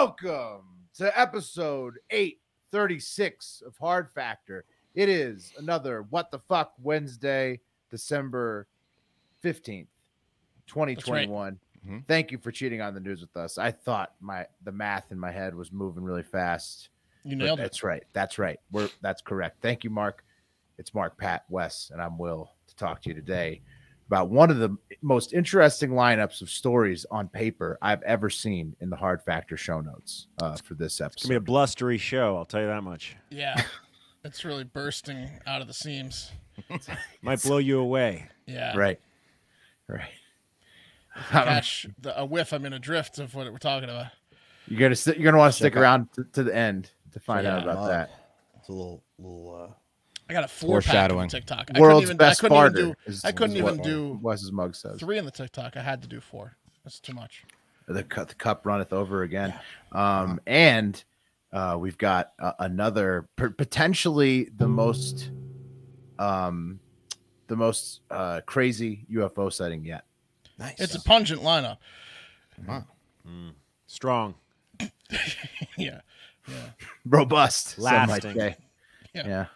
Welcome to episode 836 of Hard Factor. It is another What the Fuck Wednesday, December 15th, 2021. Right. Thank you for cheating on the news with us. I thought the math in my head was moving really fast. You nailed it. That's right. That's right. That's correct. Thank you, Mark. It's Mark, Pat, Wes, and I'm Will to talk to you today about one of the most interesting lineups of stories on paper I've ever seen in the Hard Factor show notes for this episode. It's going to be a blustery show, I'll tell you that much. Yeah, it's really bursting out of the seams. Might blow you away. Yeah. Right. Catch a whiff, I'm in a drift of what we're talking about. You're gonna want to stick around to the end to find out about that. It's a little I got a 4-pack on TikTok. World's best barter. I couldn't even do Wes's mug says 3 in the TikTok. I had to do 4. That's too much. The cup runneth over again. Yeah. And we've got another potentially the most crazy UFO sighting yet. Nice. It's a pungent lineup. Wow. Strong. Yeah. Robust. Lasting. Yeah.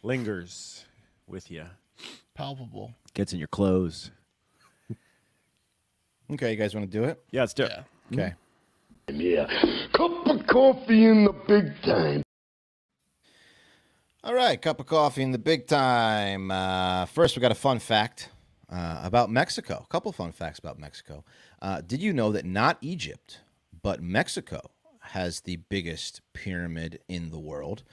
Lingers with you. Palpable. Gets in your clothes. Okay, you guys want to do it? Yeah, let's do it. Okay. Yeah. Cup of coffee in the big time. All right, cup of coffee in the big time. First, we got a fun fact about Mexico. A couple fun facts about Mexico. Did you know that not Egypt, but Mexico has the biggest pyramid in the world?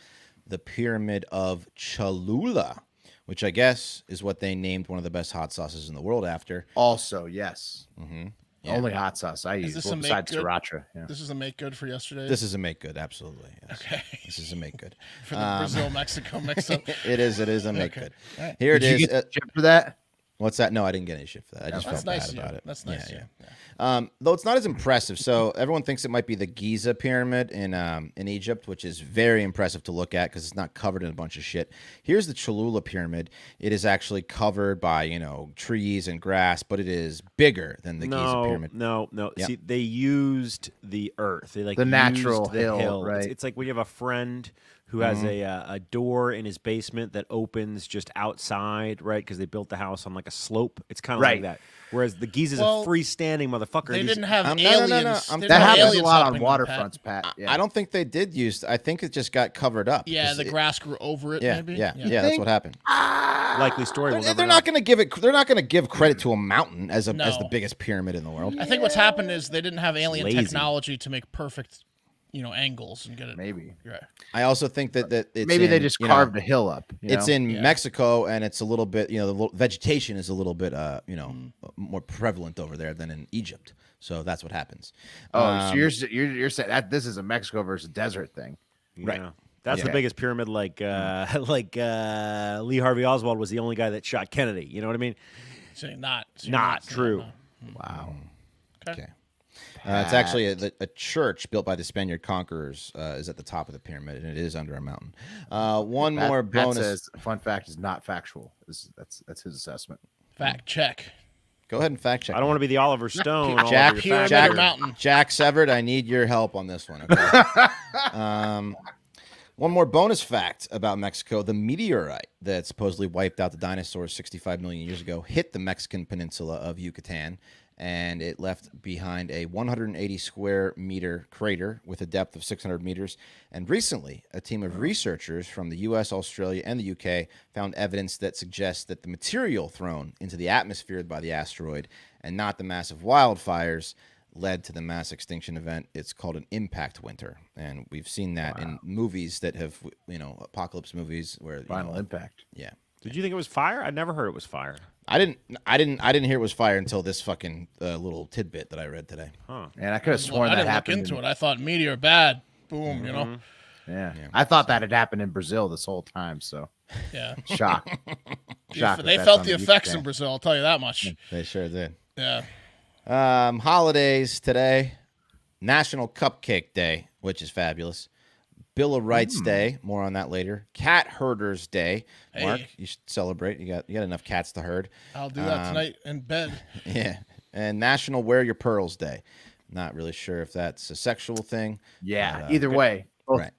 The Pyramid of Cholula, which I guess is what they named one of the best hot sauces in the world after. Also, yes. Mm-hmm. Yeah. Only hot sauce I use besides sriracha. Yeah. This is a make good for yesterday? This is a make good, absolutely. Yes. Okay. This is a make good. For the Brazil-Mexico mix-up. It is a make good. Right. Here it is. Did you get shit for that? What's that? No, I didn't get any shit for that. I just felt nice bad about it. That's nice. Yeah. Though it's not as impressive. So everyone thinks it might be the Giza pyramid in Egypt, which is very impressive to look at because it's not covered in a bunch of shit. Here's the Cholula pyramid. It is actually covered by trees and grass, but it is bigger than the Giza pyramid. No. Yep. See, they used the earth. They the natural hill, right? It's like when you have a friend who has a door in his basement that opens just outside, right? Because they built the house on like a slope. It's kind of like that. Whereas the Giza's a freestanding motherfucker. They didn't have aliens. That happens a lot on waterfronts, Pat. Yeah. I don't think they did use. I think it just got covered up. Yeah, the grass grew over it. Yeah, maybe. Yeah, that's what happened. Likely story. They're not going to give it. They're not going to give credit to a mountain as the biggest pyramid in the world. I think what's happened is they didn't have alien technology to make perfect angles and get it. Maybe. Right. I also think that it's maybe they just carved a hill up. It's in Mexico, and it's a little bit, the vegetation is a little bit, more prevalent over there than in Egypt. So that's what happens. So you're saying that this is a Mexico versus desert thing, right? Yeah. That's the biggest pyramid. Like Lee Harvey Oswald was the only guy that shot Kennedy. You know what I mean? So not true. Wow. Okay. It's actually a church built by the Spaniard conquerors is at the top of the pyramid, and it is under a mountain. One more bonus. Pat says, fun fact is not factual. That's his assessment. Fact check. Go ahead and fact check. I don't want to be the Oliver Stone. Jack Severed, I need your help on this one. Okay? One more bonus fact about Mexico. The meteorite that supposedly wiped out the dinosaurs 65 million years ago hit the Mexican peninsula of Yucatan, and it left behind a 180 square meter crater with a depth of 600 meters. And recently, a team of researchers from the U.S., Australia, and the U.K. found evidence that suggests that the material thrown into the atmosphere by the asteroid and not the massive wildfires led to the mass extinction event. It's called an impact winter, and we've seen that in movies that have, apocalypse movies where final impact. Yeah. Did you think it was fire? I never heard it was fire. I didn't hear it was fire until this fucking little tidbit that I read today. Huh. And I could have sworn that happened. I didn't look into it. I thought Meteor bad. Boom, Yeah. I thought that had happened in Brazil this whole time. So yeah, shock. They felt the effects in Brazil. I'll tell you that much. They sure did. Yeah. Holidays today: National Cupcake Day, which is fabulous. Bill of Rights Day. More on that later. Cat Herders Day. Hey. Mark, you should celebrate. You got enough cats to herd. I'll do that tonight in bed. Yeah. And National Wear Your Pearls Day. Not really sure if that's a sexual thing. Yeah. But, Either way, both, right.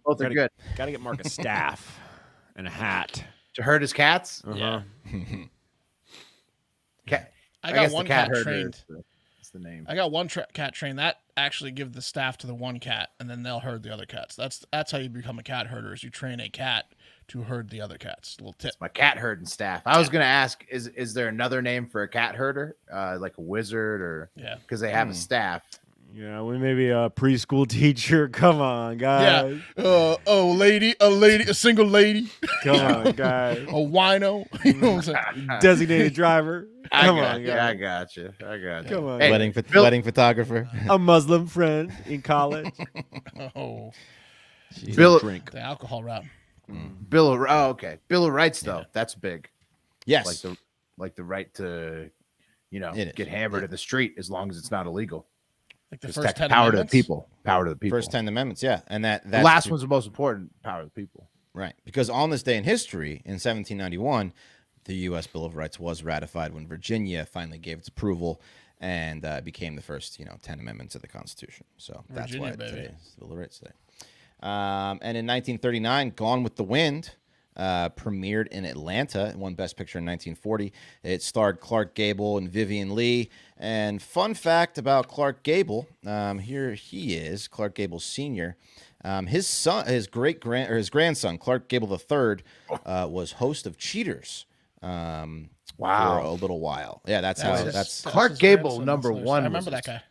both are good. Got to get Mark a staff and a hat To herd his cats. Yeah. Cat. I got guess one the cat cat herder trained. is the name. I got one cat trained. That actually give the staff to the one cat, and then they'll herd the other cats. That's how you become a cat herder. Is you train a cat to herd the other cats. Little tip. It's my cat herding staff. I was gonna ask, is there another name for a cat herder, like a wizard, or because they have a staff? Yeah, we maybe a preschool teacher. Come on, guys. Yeah. A single lady. Come on, guys. A wino. You know what I'm saying? Designated driver. Come on, guys. I got you. Come on. Hey, wedding photographer. A Muslim friend in college. Oh, Bill, drink. the alcohol route. Bill of Rights though. That's big. Yes. Like the right to, It get is. hammered in the street as long as it's not illegal. Like the Just first 10 power to the amendments? people. Power to the people. First 10 amendments, yeah. And that's the last one's the most important. Power to the people. right. Because on this day in history, in 1791, the U.S. Bill of Rights was ratified when Virginia finally gave its approval and became the first, 10 amendments of the Constitution. So that's Virginia, why baby. today is the Bill of Rights Day. And in 1939, Gone with the Wind premiered in Atlanta and won Best Picture in 1940. It starred Clark Gable and Vivian Leigh. And fun fact about Clark Gable, here he is, Clark Gable Sr. His grandson, Clark Gable III, was host of Cheaters. For a little while. Yeah, that's Clark his Gable, grandson. number That's one. I remember was that guy.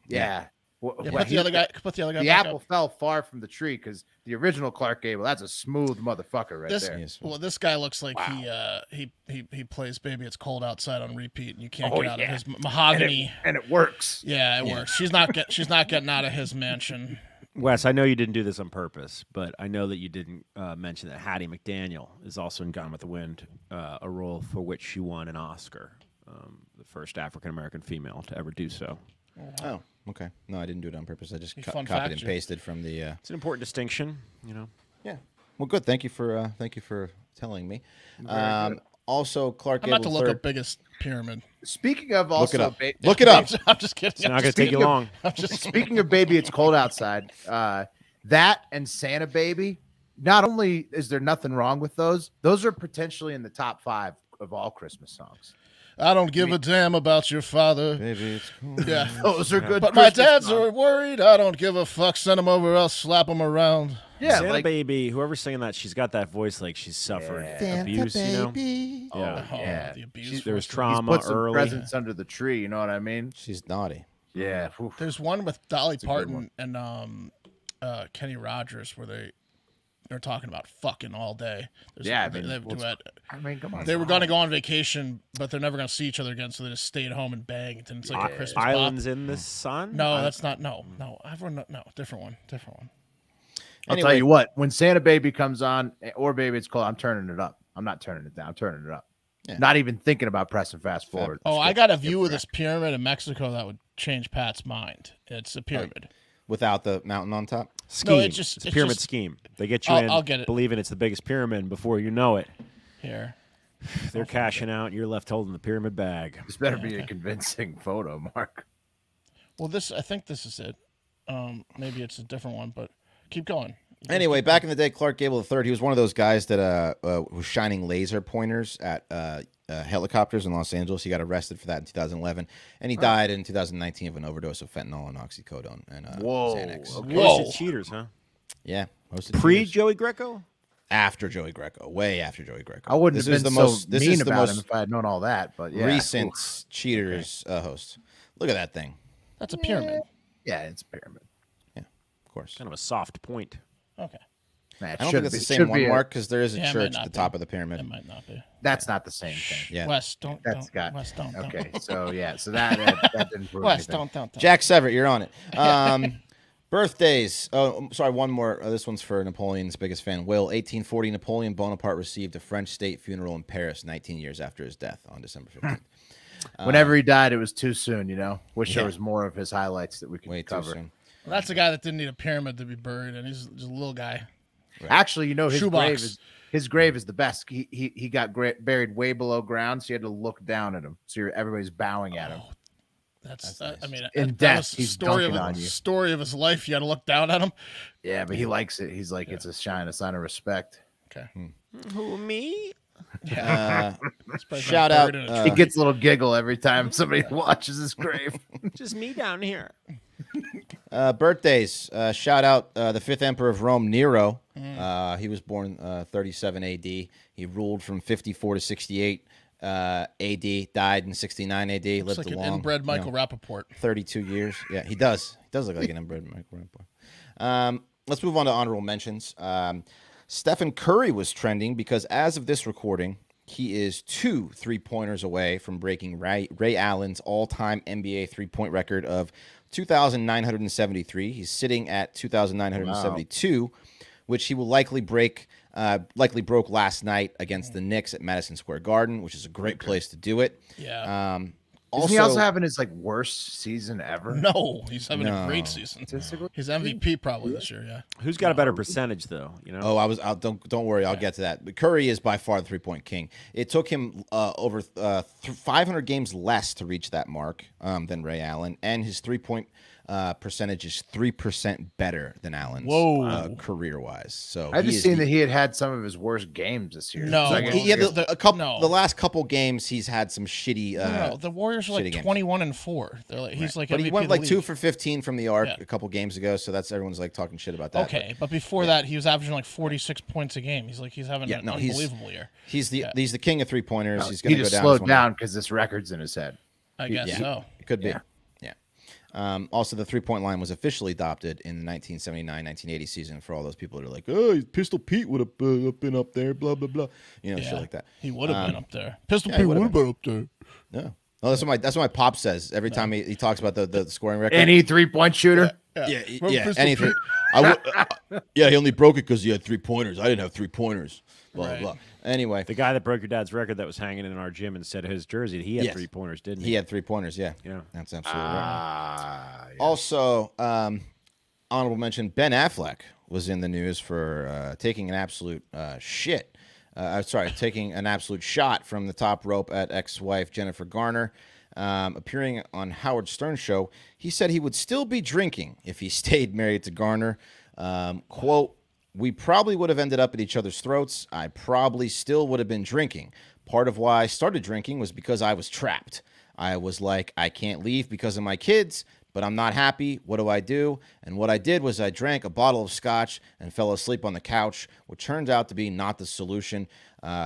Yeah. Yeah, put the other guy. Put the other guy. The back apple up. fell far from the tree because the original Clark Gable, that's a smooth motherfucker right there. Well, this guy looks like he plays "Baby It's Cold Outside" on repeat, and you can't get out of his mahogany. And it works. Yeah, it works. She's not getting out of his mansion. Wes, I know you didn't do this on purpose, but I know that you didn't mention that Hattie McDaniel is also in Gone with the Wind, a role for which she won an Oscar, the first African-American female to ever do so. Oh, okay. No, I didn't do it on purpose. I just Fun copied fact, and pasted from the. It's an important distinction, Yeah. Well, good. Thank you for telling me. Also, Clark I'm Gable about to look III. up biggest pyramid. Speaking of also, Look it up. I'm just kidding. It's not going to take you long. I'm just speaking of Baby It's Cold Outside, that and Santa Baby, not only is there nothing wrong with those are potentially in the top 5 of all Christmas songs. I don't give a damn about your father. Baby, it's cool. Yeah. Those are good. But my Christmas dads songs. are worried. I don't give a fuck. Send them over. I'll slap them around. Yeah, Santa like, Baby, whoever's singing that, she's got that voice like she's suffered abuse, Oh, yeah. the abuse. There was he's trauma put some early. presents under the tree. You know what I mean? She's naughty. Yeah. Oof. There's one with Dolly a good Parton one. and Kenny Rogers where they're talking about fucking all day. Yeah, I they mean, have a well, duet. I mean, come on. They were going to go on vacation, but they're never going to see each other again, so they just stayed home and banged. And it's like a Christmas pop. Islands in the Sun? No, that's not. No. Everyone, no, different one. I'll Anyway. tell you what. When Santa Baby comes on, or Baby It's Cold, I'm turning it up. I'm not turning it down. I'm turning it up. Yeah. Not even thinking about pressing fast forward. Oh, I got a view of this pyramid in Mexico that would change Pat's mind. It's a pyramid. Without the mountain on top. Scheme. it's a pyramid just- scheme. They get you I'll in get it. believing it's the biggest pyramid, and before you know it, Here. they're cashing out, and you're left holding the pyramid bag. This better be a convincing photo, Mark. Well, I think this is it. Maybe it's a different one, but keep going. Anyway, back in the day, Clark Gable III, he was one of those guys that was shining laser pointers at helicopters in Los Angeles. He got arrested for that in 2011, and he died in 2019 of an overdose of fentanyl and oxycodone and Xanax. Okay. Whoa. Hosted cheaters, huh? Yeah, hosted Pre cheaters. Joey Greco? After Joey Greco, way after Joey Greco. I wouldn't This have is been the so most. This mean is the about him most if I had known all that. But yeah, recent Oof. cheaters host. Look at that thing. That's a pyramid. Yeah, it's a pyramid. Yeah, of course. Kind of a soft point. Okay. Nah, it I don't should think that's be- the it same should one, be a- Mark, because there is a Yeah, it might church at not the be. top of the pyramid. It might not be. That's not the same thing. Yeah. Wes, don't. That's got. Wes, don't. Okay, so yeah, so that didn't prove Wes, anything. don't. Jack Severt, you're on it. Birthdays. Oh, sorry, one more. This one's for Napoleon's biggest fan, Will. 1840, Napoleon Bonaparte received a French state funeral in Paris 19 years after his death on December 15th. Whenever he died, it was too soon. Wish Yeah. there was more of his highlights that we could Way too cover. soon. Well, that's the guy that didn't need a pyramid to be buried, and he's just a little guy. Actually, his Shoebox. grave is the best. He got buried way below ground, so you had to look down at him. So everybody's bowing at him. That's nice. I mean, In that death, was the he's story dunking of on you. story of his life. You got to look down at him. Yeah, but he likes it. He's like, it's a sign of respect. Okay. Who, me? Yeah. This person's Shout out, buried in a He tree. gets a little giggle every time somebody watches his grave. Just me down here. Birthdays. Shout out the 5th Emperor of Rome, Nero. He was born 37 AD. He ruled from 54 to 68 AD. Died in 69 AD. Looks Lived like a an long, inbred Michael Rappaport. 32 years. Yeah, he does. He does look like an inbred Michael Rappaport. Let's move on to honorable mentions. Stephen Curry was trending because as of this recording, he is 2 3-pointers away from breaking Ray Allen's all-time NBA three-point record of 2,973. He's sitting at 2,972, which he will likely break. Likely broke last night against the Knicks at Madison Square Garden, which is a great place to do it. Yeah. Isn't he also having his like worst season ever? No, he's having a great season. Statistically? He's MVP probably this year. Yeah. Who's got a better percentage though? You know. Oh, don't worry, I'll get to that. But Curry is by far the 3-point king. It took him over 500 games less to reach that mark than Ray Allen, and his 3-point percentage is 3% better than Allen's career-wise. So I just seen that he had some of his worst games this year. No, So he had the last couple games. He's had some shitty. No, the Warriors are like 21-4. They're like he's like but MVP he went of the like league. 2 for 15 from the arc a couple games ago. So that's everyone's like talking shit about that. Okay, but before that, he was averaging like 46 points a game. He's having an unbelievable year. He's the king of 3-pointers. He's he going to just go down. slowed down because this record's in his head. I guess so. It could be. Yeah. Also, the 3-point line was officially adopted in the 1979-1980 season for all those people that are like, oh, Pistol Pete would have been up there, blah, blah, blah. You know, shit like that. He would have been up there. Pistol Pete would have been up there. Yeah. Oh, that's what my pop says every time he talks about the scoring record. Any 3-point shooter? Yeah, anything. He only broke it because he had 3-pointers. I didn't have 3-pointers. Blah, blah. Anyway. The guy that broke your dad's record that was hanging in our gym instead of his jersey, he had 3-pointers, didn't he? He had 3-pointers, yeah. Yeah. That's absolutely right. Also, honorable mention, Ben Affleck was in the news for taking an absolute taking an absolute shot from the top rope at ex-wife Jennifer Garner. Appearing on Howard Stern's show, he said he would still be drinking if he stayed married to Garner. Quote, "We probably would have ended up at each other's throats. I probably still would have been drinking. Part of why I started drinking was because I was trapped. I was like, I can't leave because of my kids, but I'm not happy. What do I do? And what I did was I drank a bottle of scotch and fell asleep on the couch, which turned out to be not the solution."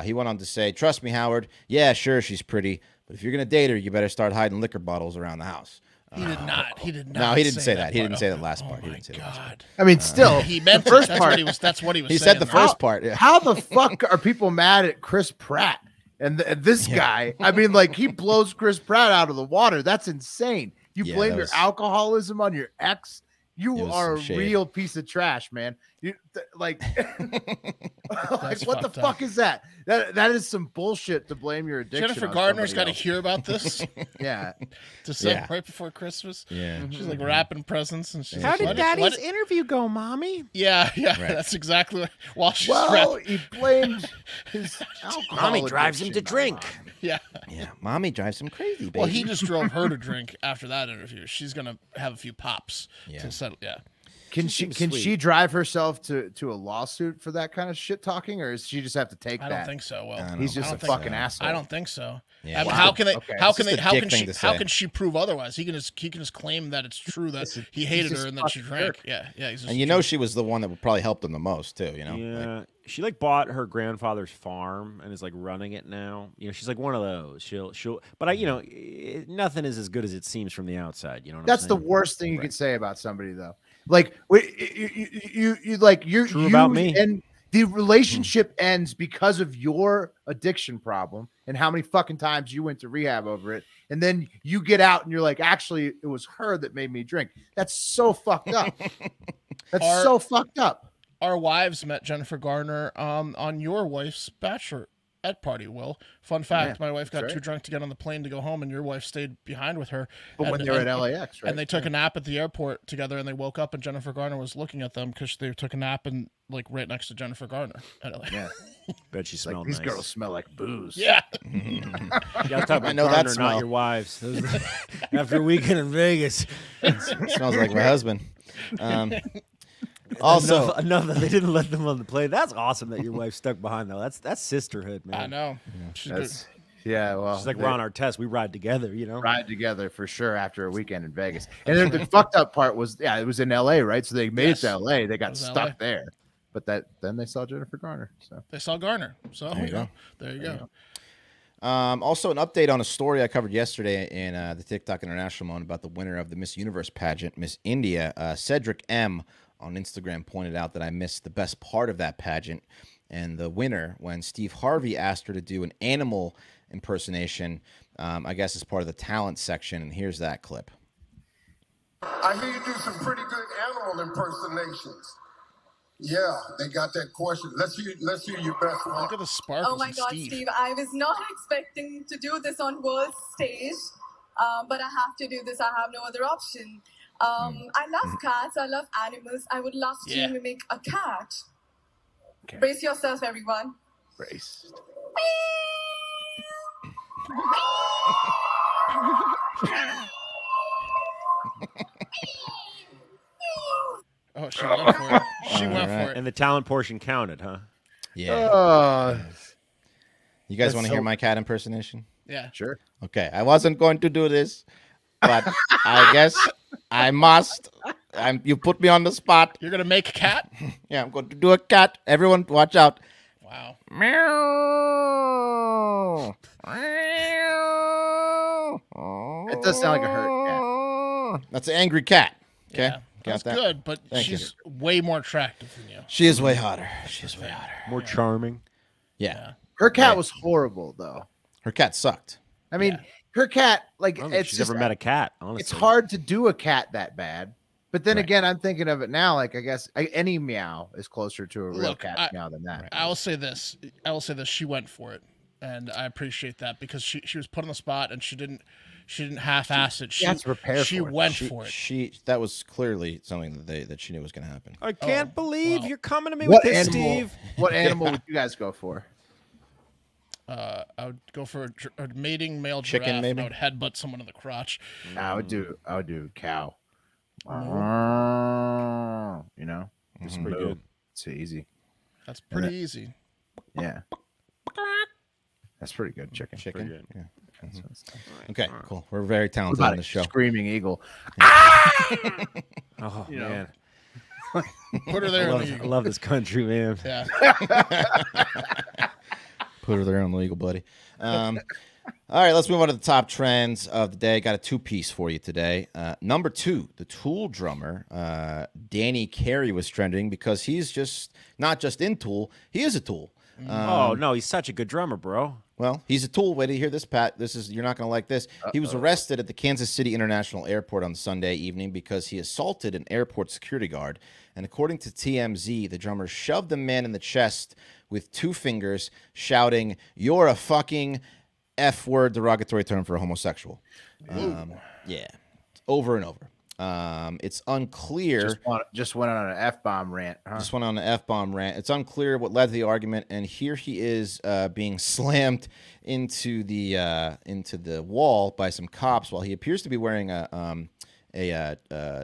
He went on to say, "Trust me, Howard. Yeah, sure, she's pretty. But if you're going to date her, you better start hiding liquor bottles around the house." He did not. No, he didn't say that. He part. didn't say that last part. Oh He my didn't say that last part. God. I mean, still, He meant the first that's part. That's what he was He saying. said the first part. Yeah. How the fuck are people mad at Chris Pratt and this guy? I mean, like he blows Chris Pratt out of the water. That's insane. You Yeah, blame that your was- alcoholism on your ex. You It was are a some shade. real piece of trash, man. You like, like what the fucked up. fuck is that? That is some bullshit to blame your addiction. Jennifer on Gardner's got somebody to else. hear about this Yeah, to send Yeah. right before Christmas. Yeah. She's like wrapping presents and she's How like, did let Daddy's it- interview go, Mommy? Yeah, Right. that's exactly what, while she's well, wrapping. he blamed his alcohol. Mommy drives him to addiction drink. on him. Yeah. Yeah. Mommy drives him crazy, baby. Well, he just drove her to drink after that interview. She's gonna have a few pops to settle. Yeah. Can she drive herself to a lawsuit for that kind of shit talking, or does she just have to take I that? don't think so. Well, He's just I a don't think fucking asshole. I don't think so. Yeah. I mean, Wow. how can they? Okay. How It's can just they? a How dick can thing she? to How say. can she prove otherwise? He can just claim that it's true that he hated just her and that she fucking drank. jerk. Yeah. He's just and you know she was the one that would probably help them the most too. You know. Yeah, she like bought her grandfather's farm and is like running it now. You know, she's like one of those. She'll. But nothing is as good as it seems from the outside. You know what That's I'm the saying? worst thing you could say about somebody, though. Like, you're True about me. and the relationship ends because of your addiction problem and how many fucking times you went to rehab over it, and then you get out and you're like, actually, it was her that made me drink. That's so fucked up. That's so fucked up. Our wives met Jennifer Garner on your wife's bachelorette party. Will, fun fact: my wife got that's too right. drunk to get on the plane to go home, and your wife stayed behind with her. But when they were at LAX, right? And they took a nap at the airport together, and they woke up, and Jennifer Garner was looking at them because they took a nap and like right next to Jennifer Garner. At LAX. Yeah. Bet she Like, smelled these nice. girls smell like booze. Yeah. You gotta talk about I know that Garner, smell. not your wives. Those After a weekend in Vegas. Smells like my husband. Also, enough that they didn't let them on the plane. That's awesome that your wife stuck behind, though. That's sisterhood, man. I know. Well, She's like, we're on our test. We ride together, you know? Ride together for sure after a weekend in Vegas. And then the fucked up part was, it was in L.A., right? So they made it to L.A. They got stuck there. But then they saw Jennifer Garner. So they saw Garner. So there you go. There you go. Also, an update on a story I covered yesterday in the TikTok International Moment about the winner of the Miss Universe pageant, Miss India. Cedric M. on Instagram pointed out that I missed the best part of that pageant and the winner when Steve Harvey asked her to do an animal impersonation, I guess as part of the talent section. And here's that clip. I hear you do some pretty good animal impersonations. Yeah, they got that question. Let's hear your best one. Look at the sparkles. Oh my God, Steve, I was not expecting to do this on world stage, but I have to do this. I have no other option. I love cats. I love animals. I would love to mimic a cat. Okay. Brace yourself, everyone. Brace. Oh, she went for it. She went for it. And the talent portion counted, huh? Yeah. You guys want to hear my cat impersonation? Yeah. Sure. Okay. I wasn't going to do this, but I guess I must. You put me on the spot. You're going to make a cat? Yeah, I'm going to do a cat. Everyone, watch out. Wow. Meow. It does sound like a hurt cat. That's an angry cat. Okay. Yeah. That's good, but she's way more attractive than you. She is way hotter. She is way hotter. More charming. Yeah. Her cat was horrible, though. Her cat sucked. I mean, her cat, like, I don't think she's never met a cat, honestly. It's hard to do a cat that bad. But then again, I'm thinking of it now, like, I guess any meow is closer to a real cat meow than that. I will say this. She went for it. And I appreciate that because she was put on the spot and she didn't half-ass it. She went for it. That was clearly something that she knew was going to happen. I can't believe you're coming to me with this, Steve. What animal would you guys go for? I would go for a mating male chicken, giraffe. maybe. I would headbutt someone in the crotch. I would do cow. You know, it's pretty good. It's easy. That's pretty easy. Yeah. That's pretty good. Chicken. Good. Yeah. Okay, cool. We're very talented on the show. Screaming eagle. Oh, man. Put her there. I love this country, man. Yeah. Put her there on the eagle, buddy. All right, let's move on to the top trends of the day. Got a two-piece for you today. Number 2, the Tool drummer, Danny Carey, was trending because he's just not just in Tool, he is a Tool. Oh, no, he's such a good drummer, bro. Well, he's a Tool. Wait to hear this, Pat. You're not going to like this. He was arrested at the Kansas City International Airport on Sunday evening because he assaulted an airport security guard. And according to TMZ, the drummer shoved the man in the chest with 2 fingers, shouting, "You're a fucking F-word," derogatory term for a homosexual. Yeah, over and over. It's unclear. Just went on an F-bomb rant. Huh? Just went on an F-bomb rant. It's unclear what led to the argument, and here he is being slammed into the wall by some cops while he appears to be wearing a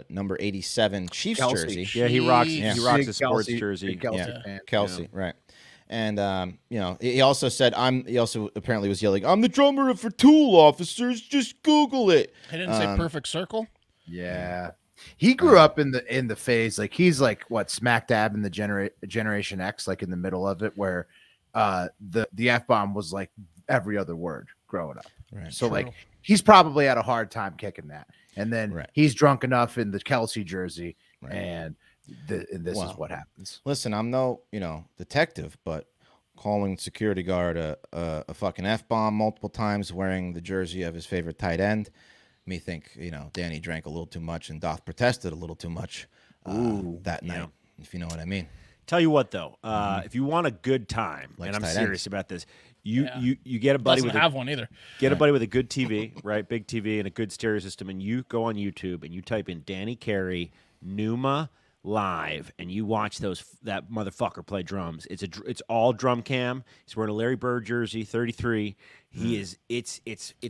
number 87 Chiefs jersey. Yeah, he rocks a sports jersey. Kelsey, right. And he also said, he also apparently was yelling, "I'm the drummer for Tool, officers. Just Google it." He didn't say Perfect Circle. Yeah, he grew up in the phase, like he's like what, smack dab in the Generation X, like in the middle of it, where the F-bomb was like every other word growing up. Right. So like he's probably had a hard time kicking that, and then he's drunk enough in the Kelsey jersey, and this is what happens. Listen, I'm no detective, but calling security guard a fucking F-bomb multiple times, wearing the jersey of his favorite tight end. Me think, Danny drank a little too much and doth protested a little too much that night, if you know what I mean. Tell you what, though, if you want a good time, and I'm serious about this, you get a buddy Get a buddy with a good TV, right, big TV and a good stereo system, and you go on YouTube and you type in Danny Carey, Numa live and you watch that motherfucker play drums, it's all drum cam. He's wearing a Larry Bird jersey, 33. He is. It's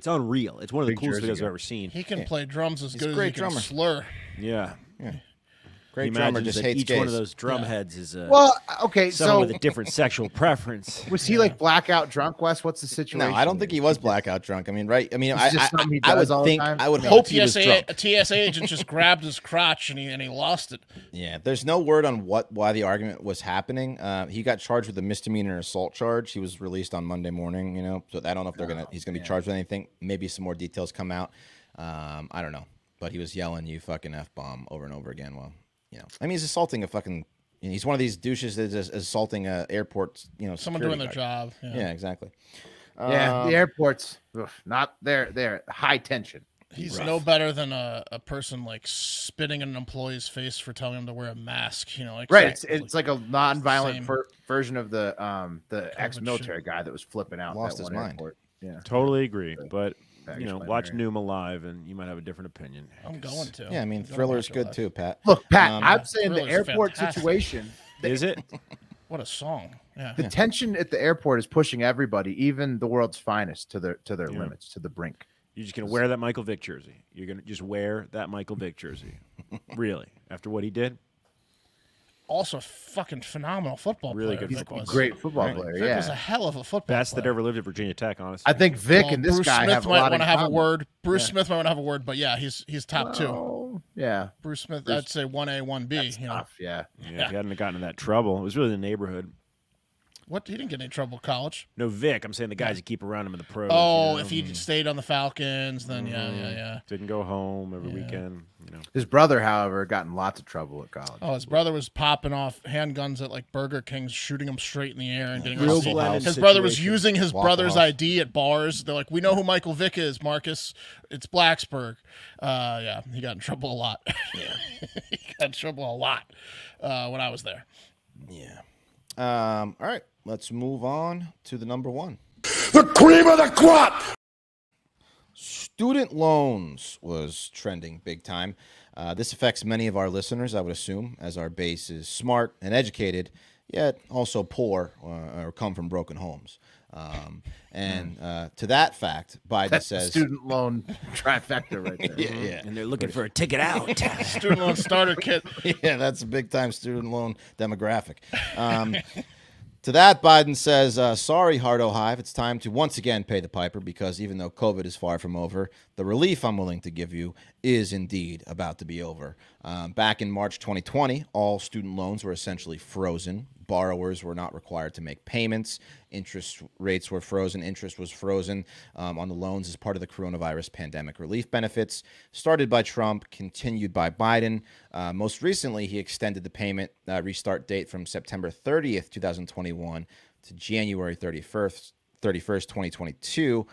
unreal. It's one of the coolest videos I've ever seen. He can play drums as good as he can slur. Yeah. Great drummer, just hates each gays. one of those drum heads is someone with a different sexual preference. Was he like blackout drunk, Wes? What's the situation? No, I don't think he was blackout drunk. I mean, right? I mean, I would No, hope he was drunk. A TSA agent just grabbed his crotch and he lost it. Yeah, there's no word on why the argument was happening. He got charged with a misdemeanor assault charge. He was released on Monday morning. So I don't know if he's gonna be charged with anything. Maybe some more details come out. I don't know, but he was yelling "you fucking F-bomb" over and over again. Well. I mean, he's assaulting a fucking. He's one of these douches that's assaulting a airport. Someone doing their job. Yeah, exactly. The airport's not there. High tension. He's no better than a person like spitting in an employee's face for telling him to wear a mask. Right. It's like a non-violent version of the ex-military guy that was flipping out. Lost his mind. Airport. Yeah, totally agree, but. Watch Numa live, and you might have a different opinion. I'm going to. Yeah, I mean, Thriller's good too, Pat. Look, Pat, I'm saying the airport situation. Is it? What a song! Yeah. The tension at the airport is pushing everybody, even the world's finest, to their limits, to the brink. You're just gonna wear that Michael Vick jersey. You're gonna just wear that Michael Vick jersey. Really? After what he did? Also, fucking phenomenal football player. He's a great football player. Vic was a hell of a football best player. that ever lived at Virginia Tech, honestly. I think Vic and this Bruce guy Smith have a might lot want to in have common. a word. Bruce Smith might want to have a word, but yeah, he's top two. Yeah, Bruce Smith. I'd say 1A, 1B. That's tough. Yeah. If he hadn't gotten in that trouble, it was really the neighborhood. What? He didn't get in any trouble at college. No, Vic. I'm saying the guys that keep around him in the pros. Oh, if he stayed on the Falcons, then yeah. Didn't go home every weekend. His brother, however, got in lots of trouble at college. Oh, his brother was popping off handguns at like Burger King's, shooting them straight in the air and getting Real arrested. His brother was using his brother's ID at bars. They're like, "We know who Michael Vick is, Marcus. It's Blacksburg." Yeah, he got in trouble a lot. He got in trouble a lot when I was there. Yeah. All right, let's move on to the number one. The cream of the crop! Student loans was trending big time. This affects many of our listeners, I would assume, as our base is smart and educated, yet also poor or come from broken homes. To that fact, Biden says... student loan trifecta right there. Yeah. And they're looking for a ticket out. Student loan starter kit. Yeah, that's a big-time student loan demographic. To that, Biden says, sorry, Hardo Hive, it's time to once again pay the piper because even though COVID is far from over, the relief I'm willing to give you is indeed about to be over. Back in March 2020, all student loans were essentially frozen. Borrowers were not required to make payments. Interest rates were frozen. Interest was frozen on the loans as part of the coronavirus pandemic relief benefits, started by Trump, continued by Biden. Most recently, he extended the payment restart date from September 30th, 2021 to January 31st, 2022.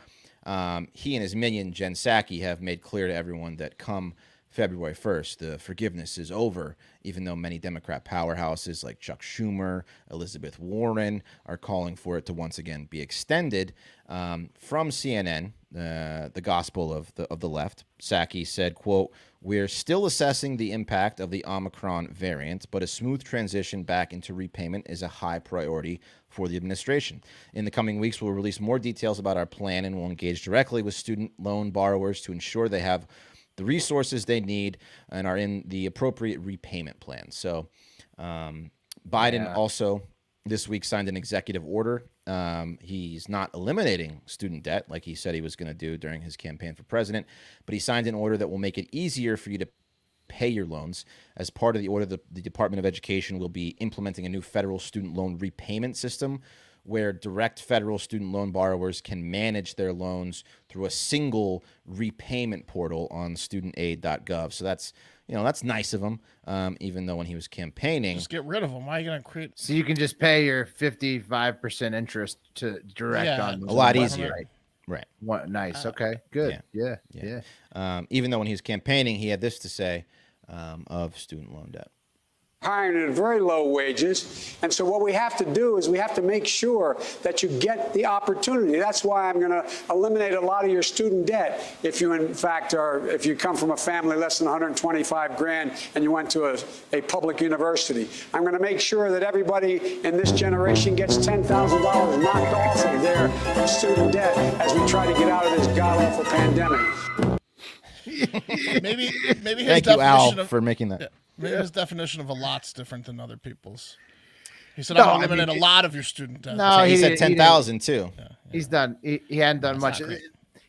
He and his minion, Jen Psaki, have made clear to everyone that come February 1st, the forgiveness is over, even though many Democrat powerhouses like Chuck Schumer, Elizabeth Warren are calling for it to once again be extended. From CNN, the gospel of the left, Psaki said, quote, "We're still assessing the impact of the Omicron variant, but a smooth transition back into repayment is a high priority for the administration. In the coming weeks, we'll release more details about our plan and we'll engage directly with student loan borrowers to ensure they have the resources they need and are in the appropriate repayment plan." So Biden also this week signed an executive order. He's not eliminating student debt like he said he was going to do during his campaign for president, but he signed an order that will make it easier for you to pay your loans. As part of the order, the Department of Education will be implementing a new federal student loan repayment system where direct federal student loan borrowers can manage their loans through a single repayment portal on studentaid.gov. So that's nice of him, even though when he was campaigning... Just get rid of them. Why are you going to create... So you can just pay your 55% interest to direct on... A lot easier. Right. What, nice. Okay, good. Yeah. Even though when he was campaigning, he had this to say of student loan debt. hiring at very low wages. And so what we have to do is we have to make sure that you get the opportunity. That's why I'm going to eliminate a lot of your student debt if you, in fact, if you come from a family less than 125 grand and you went to a public university. I'm going to make sure that everybody in this generation gets $10,000 knocked off of their student debt as we try to get out of this god-awful pandemic. maybe his Thank you, Al, definition for making that. Maybe his definition of a lot's different than other people's. He said, "I'm eliminating a lot of your student debt." No, he said 10,000 too. Yeah. He's done. He hadn't done much.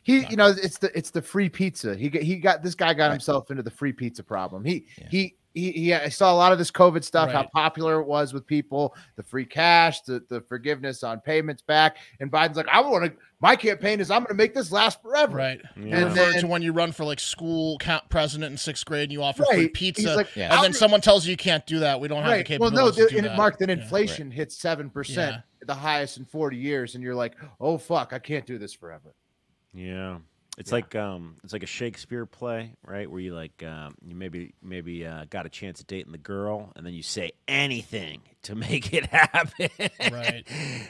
You know, it's the free pizza. This guy got himself into the free pizza problem. I saw a lot of this COVID stuff, how popular it was with people, the free cash, the forgiveness on payments back. And Biden's like, my campaign is I'm going to make this last forever. Right. Yeah. And then when you run for like school president in 6th grade and you offer free pizza, like, and then someone tells you can't do that. We don't have the capability to do that. Mark, then inflation hits 7%, the highest in 40 years. And you're like, oh, fuck, I can't do this forever. Yeah. It's like a Shakespeare play, right? Where you you maybe got a chance at dating the girl, and then you say anything to make it happen, right?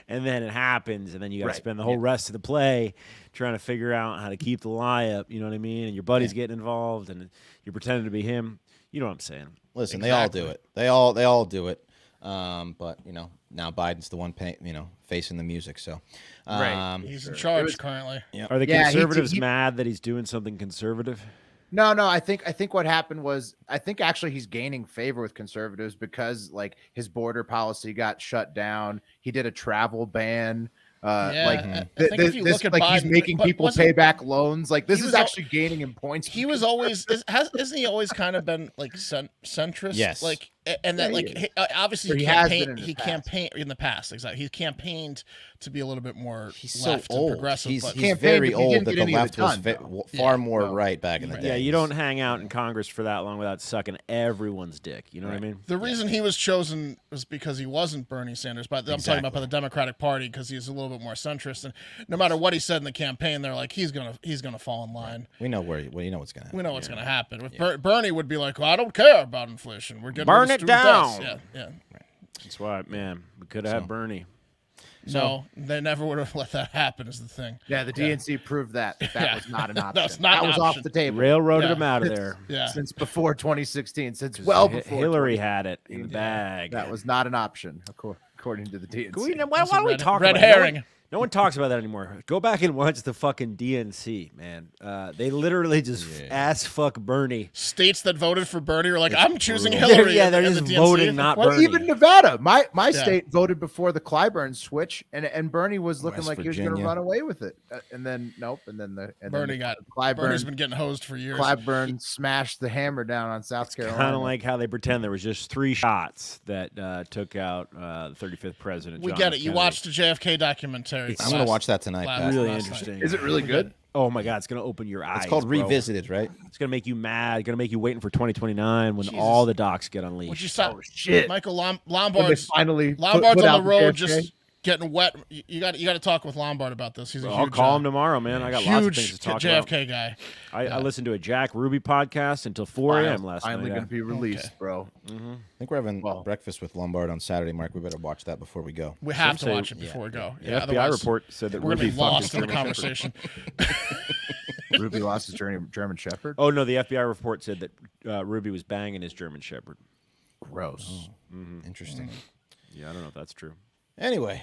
And then it happens, and then you got to spend the whole rest of the play trying to figure out how to keep the lie up. You know what I mean? And your buddy's getting involved, and you're pretending to be him. You know what I'm saying? Listen, they all do it. They all do it. But now Biden's the one facing the music. So he's in charge currently. Yep. Are the conservatives mad that he's doing something conservative? No. I think what happened was actually he's gaining favor with conservatives because like his border policy got shut down. He did a travel ban. He's making people pay back loans. Like this is actually gaining him points. He was always isn't he always kind of been like centrist? Yes. Like and that obviously he campaigned in the past. Exactly. He campaigned to be a little bit more left and progressive. He's very old that the left was far more right back in the day. Yeah, you don't hang out in Congress for that long without sucking everyone's dick. You know what I mean? The reason he was chosen was because he wasn't Bernie Sanders, but I'm talking about by the Democratic Party because he's a little bit more centrist. And no matter what he said in the campaign, they're like, he's gonna fall in line. We know what's gonna happen. We know what's gonna happen. If Bernie would be like, well, I don't care about inflation. We're getting burn it down. Yeah. That's why, man. We could have had Bernie. No, they never would have let that happen. Is the thing. Yeah, the DNC proved that was not an option. That's not that was off the table. Railroaded him out of there. Since before 2016, since well before Hillary had it in the bag. That was not an option, according to the DNC. Why don't we talk red about herring? No one talks about that anymore. Go back and watch the fucking DNC, man. They literally just ass fuck Bernie. States that voted for Bernie are like, I'm choosing Hillary. They're just voting not Bernie. Even Nevada, my state voted before the Clyburn switch, and Bernie was looking like he was going to run away with it. And then nope. And then Bernie's been getting hosed for years. Clyburn smashed the hammer down on South Carolina. Kind of like how they pretend there was just 3 shots that took out the 35th president. We get it. You watched the JFK documentary. I'm going to watch that tonight. Really interesting. Is it really good? Oh my God, it's going to open your eyes. It's called bro. Revisited, right? It's going to make you mad. It's going to make you waiting for 2029 when all the docs get unleashed. Would you stop? Oh shit! Michael Lombard's Lombard's on the road just getting wet. You got to talk with Lombard about this. He's I'll call him tomorrow, man. I got lots of things to talk about. JFK guy. I listened to a Jack Ruby podcast until 4 a.m. last night. Finally going to be released, bro. Mm-hmm. I think we're having breakfast with Lombard on Saturday, Mark. We better watch that before we go. We have to watch it before we go. The FBI report said that we're Ruby going to be lost in the conversation. Ruby lost his German Shepherd? Oh, no, the FBI report said that Ruby was banging his German Shepherd. Gross. Oh, interesting. Yeah, I don't know if that's true. Anyway,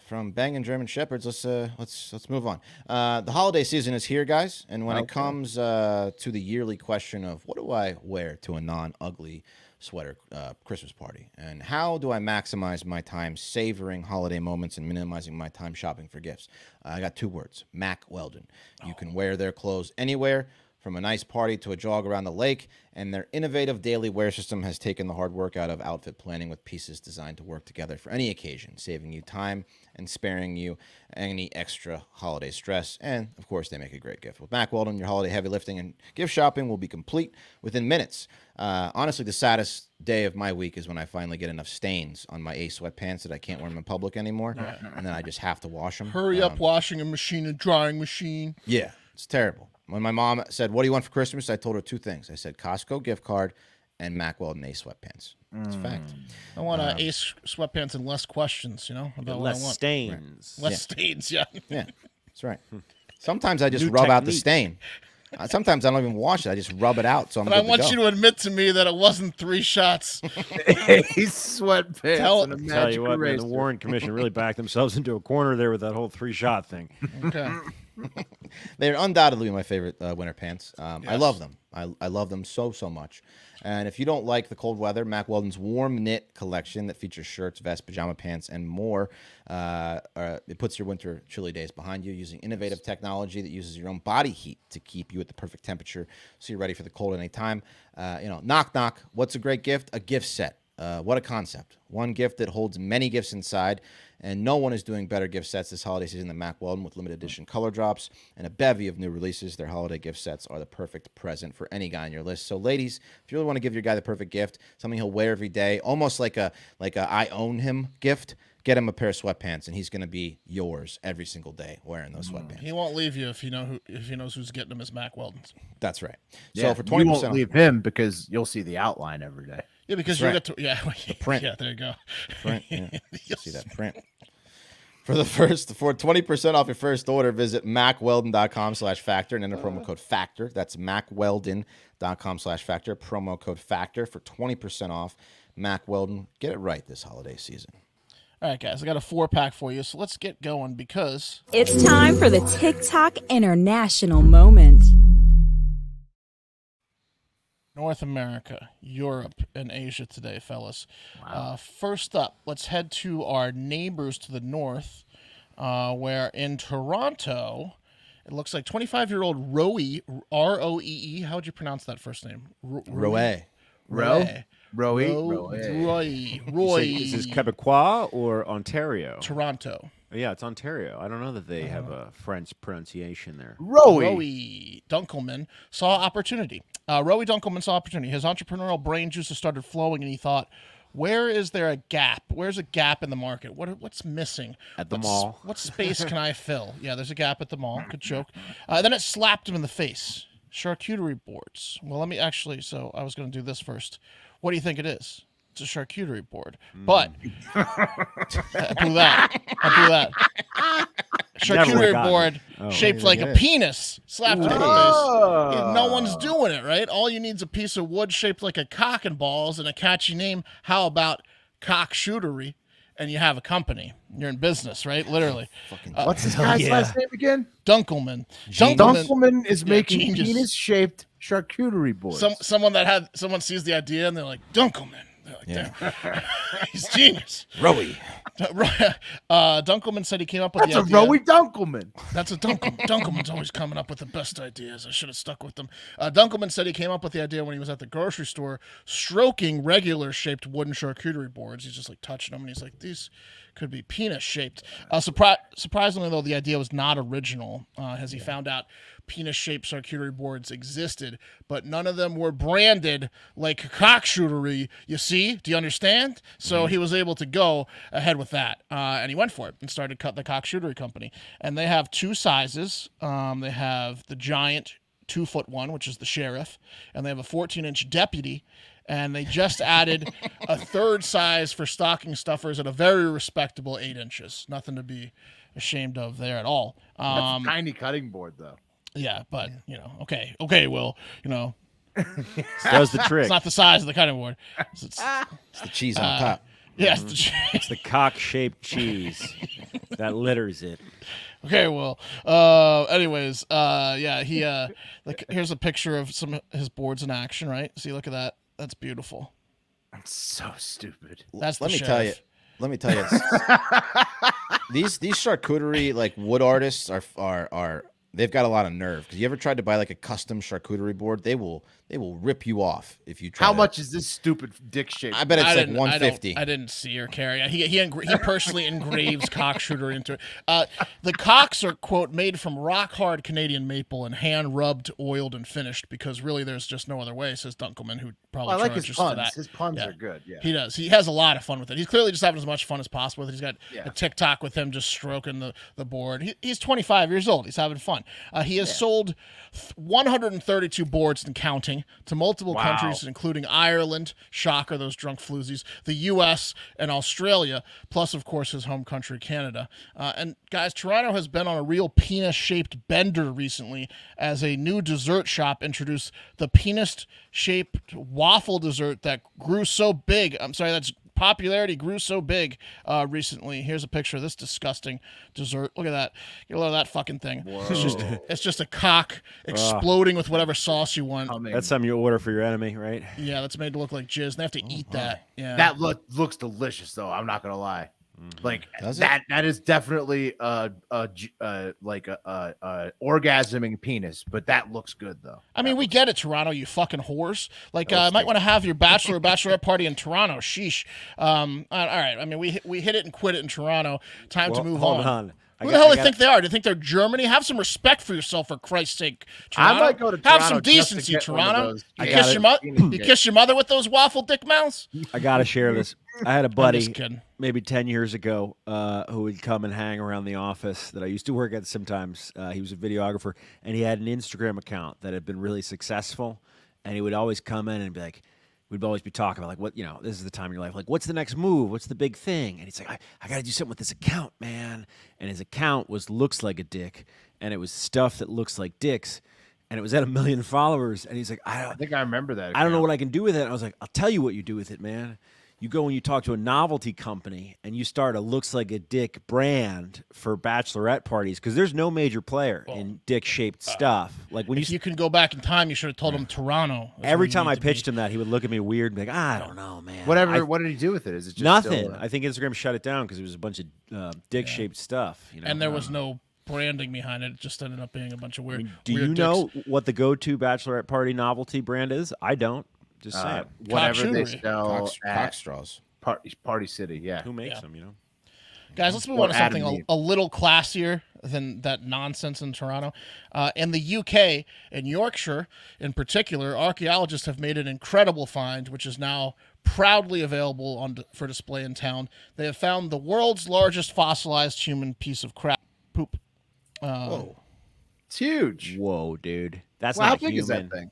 from banging German Shepherds, let's move on. The holiday season is here, guys, and when it comes to the yearly question of what do I wear to a non-ugly sweater Christmas party, and how do I maximize my time savoring holiday moments and minimizing my time shopping for gifts, I got 2 words: Mack Weldon. You can wear their clothes anywhere, from a nice party to a jog around the lake, and their innovative daily wear system has taken the hard work out of outfit planning with pieces designed to work together for any occasion, saving you time and sparing you any extra holiday stress. And, of course, they make a great gift. With Mack Weldon, your holiday heavy lifting and gift shopping will be complete within minutes. Honestly, the saddest day of my week is when I finally get enough stains on my Ace sweatpants that I can't wear them in public anymore, and then I just have to wash them. Hurry up, washing machine and drying machine. Yeah, it's terrible. When my mom said, what do you want for Christmas? I told her 2 things. I said, Costco gift card and Mack Weldon Ace sweatpants. It's a fact. I want Ace sweatpants and less questions, you know, about what I less want. stains. Less stains, yeah. Yeah, that's right. Sometimes I just New rub out the technique. stain. Sometimes I don't even wash it. I just rub it out. So I'm But I good want to you go. to admit to me that it wasn't 3 shots. Ace sweatpants Tell- and a Tell magic you what, man, eraser. the Warren Commission really backed themselves into a corner there with that whole 3-shot thing. Okay. They're undoubtedly my favorite winter pants. I Yes. love them. I love them so much. And if you don't like the cold weather, Mack Weldon's warm knit collection that features shirts, vests, pajama pants, and more, it puts your winter chilly days behind you using innovative technology that uses your own body heat to keep you at the perfect temperature so you're ready for the cold at any time. Knock, knock. What's a great gift? A gift set. What a concept. One gift that holds many gifts inside, and no one is doing better gift sets this holiday season than Mack Weldon with limited edition color drops and a bevy of new releases. Their holiday gift sets are the perfect present for any guy on your list. So ladies, if you really want to give your guy the perfect gift, something he'll wear every day, almost like a I own him gift, get him a pair of sweatpants and he's going to be yours every single day wearing those sweatpants. He won't leave you if he knows who's getting him as Mack Weldon's. That's right. Yeah, So for 20%, you won't leave him because you'll see the outline every day. Yeah, because That's you get to print. Yeah, there you go. print. Yeah. See that print. For 20% off your first order, visit MackWeldon.com/factor and enter promo code FACTOR. That's MackWeldon.com/factor, promo code FACTOR for 20% off. Mack Weldon, get it right this holiday season. All right, guys, I got a 4-pack for you, so let's get going because It's time for the TikTok International Moment. North America, Europe, and Asia today, fellas. First up, let's head to our neighbors to the north, where in Toronto, it looks like 25-year-old Roe, R-O-E-E. How would you pronounce that first name? Roe. Roy. Is this Quebecois or Ontario? Toronto. Yeah, it's Ontario. I don't know that they have a French pronunciation there. Roe. Dunkelman saw opportunity. Roe Dunkelman saw opportunity. His entrepreneurial brain juices started flowing, and he thought, where is there a gap? Where's a gap in the market? What's missing? At the mall. What space can I fill? Yeah, there's a gap at the mall. Good joke. Then it slapped him in the face. Charcuterie boards. Well, let me actually, so I was going to do this first. What do you think it is? It's a charcuterie board. But I blew that. Charcuterie board shaped like a penis slapped in the face. No one's doing it, right? All you need is a piece of wood shaped like a cock and balls and a catchy name. How about Cockuterie? And you have a company. You're in business, right? Literally. What's this guy's last name again? Dunkelman. Dunkelman is making genius. penis-shaped charcuterie boards. Someone sees the idea and they're like, Dunkelman. They're like, damn. He's genius. Roe. Dunkelman said he came up with That's the idea. a Roe Dunkelman. That's a Dunkelman. Dunkelman's always coming up with the best ideas. I should have stuck with them. Dunkelman said he came up with the idea when he was at the grocery store, stroking regular-shaped wooden charcuterie boards. He's just like touching them, and he's like, these could be penis-shaped. Surprisingly, though, the idea was not original, as he found out penis-shaped charcuterie boards existed, but none of them were branded like Cockuterie, you see? Do you understand? So he was able to go ahead with that, and he went for it and started the Cockuterie company. And they have 2 sizes. They have the giant 2-foot one, which is the sheriff, and they have a 14-inch deputy, and they just added a 3rd size for stocking stuffers at a very respectable 8 inches. Nothing to be ashamed of there at all. That's a tiny cutting board, though. Yeah, but, okay, Will, Does the trick. it's not the size of the cutting board. It's the cheese on top. Yes, It's the cock-shaped cheese that litters it. Okay, well, anyways, he, here's a picture of some of his boards in action, right? See, look at that. That's beautiful. That's so stupid. That's Let me tell you. These charcuterie like wood artists are they've got a lot of nerve. Because you ever tried to buy like a custom charcuterie board, they will rip you off if you try. How much is this stupid dick shape? I bet it's like $150. I didn't see or carry. He personally engraves cockshooter into it. The cocks are, quote, made from rock hard Canadian maple and hand rubbed, oiled, and finished because really there's just no other way, says Dunkelman, who probably I like his charges puns. for that. His puns are good. Yeah, he does. He has a lot of fun with it. He's clearly just having as much fun as possible with it. He's got Yeah. a TikTok with him just stroking the board. He's 25 years old. He's having fun. He has sold 132 boards and counting to multiple countries, including Ireland, shocker, those drunk floozies, the U.S., and Australia, plus, of course, his home country, Canada. And, guys, Toronto has been on a real penis-shaped bender recently as a new dessert shop introduced the penis-shaped waffle dessert that grew so big. That's popularity grew so big recently. Here's a picture of this disgusting dessert. Look at that. Get a load of that fucking thing. It's just a cock exploding with whatever sauce you want. That's something you order for your enemy, right? Yeah, that's made to look like jizz. They have to eat that. Yeah, that looks delicious, though. I'm not gonna lie. Like that is definitely like a orgasming penis, but that looks good though. I mean, we get it, Toronto, you fucking whores. Like, might want to have your bachelor or bachelorette party in Toronto. Sheesh. All right. I mean, we hit it and quit it in Toronto. Time to move on. Who the hell do they think they are? Do you think they're Germany? Have some respect for yourself, for Christ's sake, Toronto. I might go to Toronto. Have some decency, Toronto. You kiss your mother with those waffle dick mouths? I got to share this. I had a buddy maybe 10 years ago who would come and hang around the office that I used to work at sometimes. He was a videographer, and he had an Instagram account that had been really successful, and he would always come in and be like, we'd always be talking about, like, this is the time in your life. Like, what's the next move? What's the big thing? And he's like, I got to do something with this account, man. And his account looks like a dick, and it was stuff that looks like dicks, and it was at 1 million followers. And he's like, I think I remember that account. I don't know what I can do with it. And I was like, I'll tell you what you do with it, man. You go and you talk to a novelty company and you start a looks like a dick brand for bachelorette parties, because there's no major player in dick-shaped stuff. Like, when you can go back in time, you should have told him Toronto. Every time I pitched him that, he would look at me weird and be like, I don't know, man. What did he do with it? Is it just nothing? I think Instagram shut it down because it was a bunch of dick-shaped stuff. You know? And there was no branding behind it. It just ended up being a bunch of weird. Do you know what the go-to bachelorette party novelty brand is? I don't. Just saying. Whatever they sell cock straws. Party City, yeah. Who makes them, Guys, let's move on to something a little classier than that nonsense in Toronto. In the UK, in Yorkshire in particular, archaeologists have made an incredible find, which is now proudly available for display in town. They have found the world's largest fossilized human piece of crap poop. Whoa. It's huge. Whoa, dude. That's how not big human. is that thing?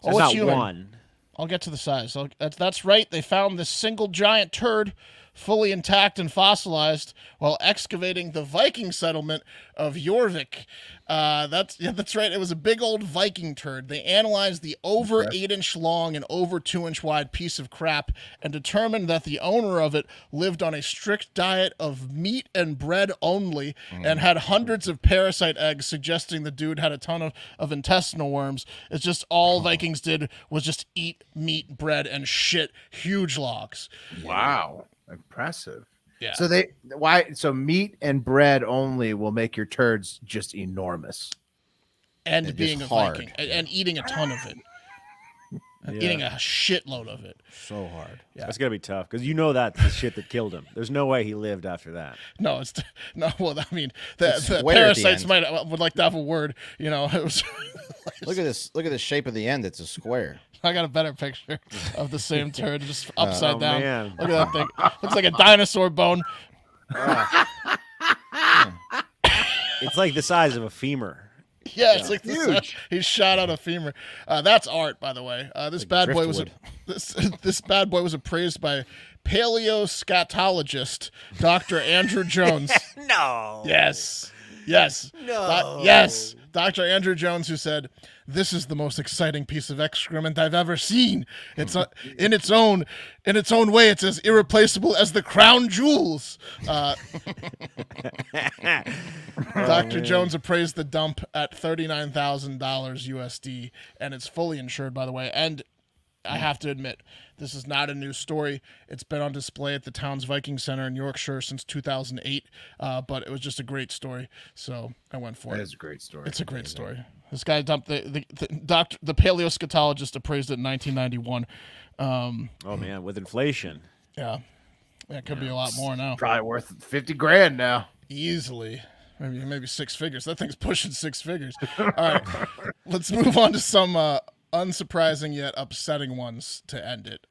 That's not human. One. I'll get to the size. That's right. They found this single giant turd fully intact and fossilized while excavating the Viking settlement of Jorvik. That's right. It was a big old Viking turd. They analyzed the over 8-inch long and over 2-inch wide piece of crap and determined that the owner of it lived on a strict diet of meat and bread only and had hundreds of parasite eggs, suggesting the dude had a ton of intestinal worms. It's just all Vikings did was just eat meat, bread, and shit huge logs. Wow. Impressive. Yeah. So meat and bread only will make your turds just enormous. And being a Viking and eating a ton of it. Eating a shitload of it. So hard. Yeah. That's gonna be tough because that's the shit that killed him. There's no way he lived after that. No, well, I mean, the parasites would like to have a word. It was. Look at this. Look at the shape of the end. It's a square. I got a better picture of the same turd, just upside down. Man. Look at that thing. Looks like a dinosaur bone. It's like the size of a femur. Yeah, it's like huge. He shot out a femur. That's art, by the way. This bad boy was appraised by paleoscatologist Dr. Andrew Jones. No. Yes. No. Yes. Dr. Andrew Jones, who said, "This is the most exciting piece of excrement I've ever seen. It's in its own way. It's as irreplaceable as the crown jewels." Dr. Jones appraised the dump at $39,000 USD, and it's fully insured, by the way. And I have to admit, this is not a new story. It's been on display at the town's Viking Center in Yorkshire since 2008, but it was just a great story, so I went for it. It is a great story. It's a great story. This guy dumped the paleoscatologist appraised it in 1991. Oh man, with inflation. Yeah, it could be a lot more now. Probably worth $50,000 now. Easily. Maybe 6 figures. That thing's pushing 6 figures. All right, let's move on to some unsurprising yet upsetting ones to end it.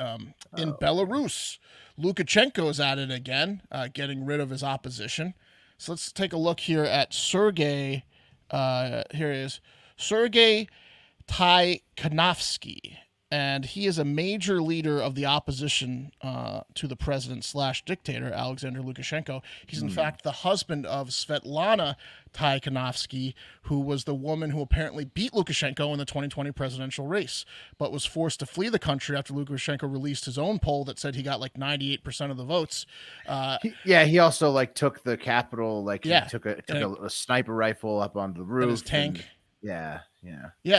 In Belarus, Lukashenko is at it again, getting rid of his opposition. So let's take a look here at Sergei Here he is, Sergei Tikhanovsky. And he is a major leader of the opposition to the president/dictator, Alexander Lukashenko. He's, in fact, the husband of Svetlana Tikhanovsky, who was the woman who apparently beat Lukashenko in the 2020 presidential race, but was forced to flee the country after Lukashenko released his own poll that said he got like 98% of the votes. He also like took the Capitol, he took a sniper rifle up onto the roof. And his tank. Yeah.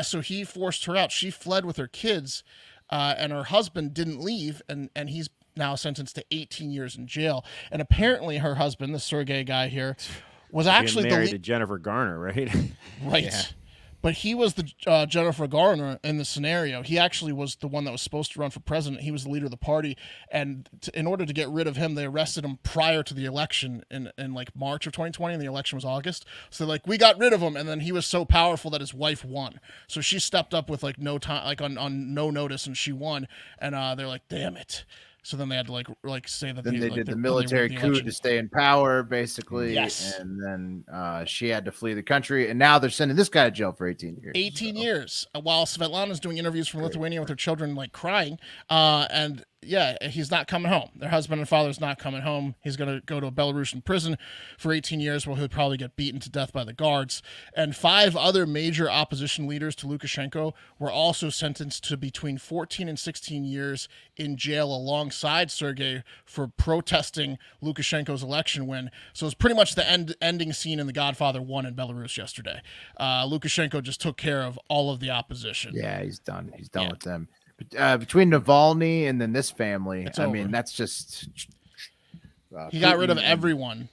So he forced her out. She fled with her kids, and her husband didn't leave, and he's now sentenced to 18 years in jail. And apparently her husband, the Sergey guy here, was actually married to Jennifer Garner, right? Right. Yeah. But he was the Jennifer Garner in the scenario. He actually was the one that was supposed to run for president. He was the leader of the party. And in order to get rid of him, they arrested him prior to the election in like March of 2020, and the election was August. So like, we got rid of him. And then he was so powerful that his wife won. So she stepped up with like no time, like on no notice, and she won. And they're like, damn it. So then they had to like say that they did the military coup to stay in power, basically. Yes. And then she had to flee the country, and now they're sending this guy to jail for 18 years. 18 years, while Svetlana's doing interviews from Lithuania with her children, like crying. And yeah, he's not coming home. Their husband and father's not coming home. He's going to go to a Belarusian prison for 18 years where he'll probably get beaten to death by the guards. And 5 other major opposition leaders to Lukashenko were also sentenced to between 14 and 16 years in jail alongside Sergei for protesting Lukashenko's election win. So it's pretty much the ending scene in The Godfather 1 in Belarus yesterday. Lukashenko just took care of all of the opposition. Yeah, he's done. He's done with them. Between Navalny and then this family, that's just... he got rid of everyone.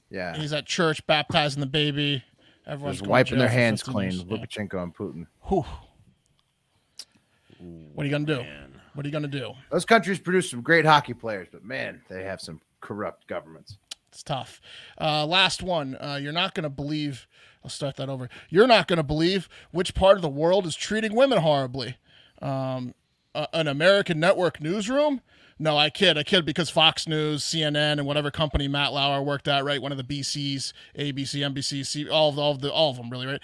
Yeah. He's at church baptizing the baby. Everyone's just wiping their hands clean, Lukashenko and Putin. Whew. What are you going to do? What are you going to do? Those countries produce some great hockey players, but man, they have some corrupt governments. It's tough. Last one. You're not going to believe... I'll start that over. You're not going to believe which part of the world is treating women horribly. An American network newsroom? No, I kid because Fox News, CNN, and whatever company Matt Lauer worked at, right? One of the BCs, ABC, NBC, all of them, really, right?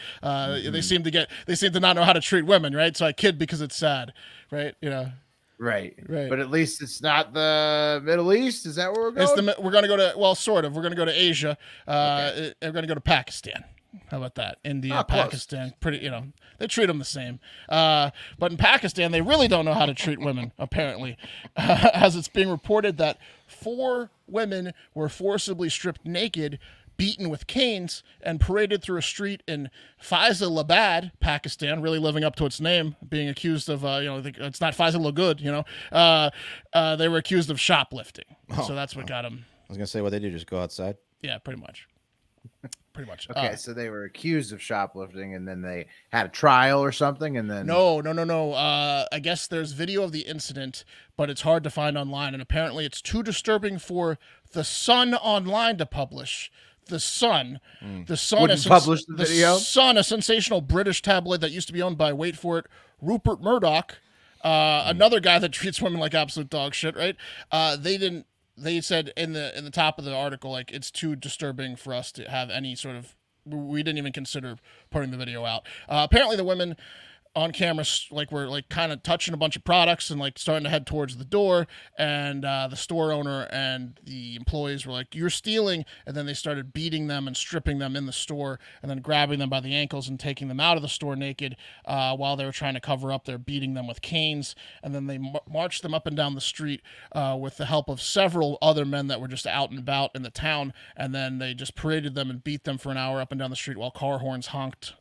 They seem to not know how to treat women, right? So I kid because it's sad, right? You know. Right. But at least it's not the Middle East. Is that where we're going? We're going to go to, well, sort of. We're going to go to Asia. We're going to go to Pakistan. How about that? India, Pakistan, pretty, they treat them the same. But in Pakistan, they really don't know how to treat women, apparently, as it's being reported that 4 women were forcibly stripped naked, beaten with canes, and paraded through a street in Faisalabad, Pakistan, really living up to its name, being accused of, it's not Faisalabad, they were accused of shoplifting. So that's what got them. I was going to say, what they do, just go outside? Yeah, pretty much. Pretty much. Okay, so they were accused of shoplifting, and then they had a trial or something, and then... No. I guess there's video of the incident, but it's hard to find online, and apparently it's too disturbing for The Sun online to publish. The Sun. The Sun wouldn't publish the video? The Sun, a sensational British tabloid that used to be owned by, wait for it, Rupert Murdoch, another guy that treats women like absolute dog shit, right? They said in the top of the article, like, it's too disturbing for us to have any sort of... We didn't even consider putting the video out. Apparently the women on camera were kind of touching a bunch of products and starting to head towards the door, and the store owner and the employees were like, "You're stealing," and then they started beating them and stripping them in the store, and then grabbing them by the ankles and taking them out of the store naked while they were trying to cover up. They're beating them with canes, and then they marched them up and down the street with the help of several other men that were just out and about in the town, and then they just paraded them and beat them for an hour up and down the street while car horns honked,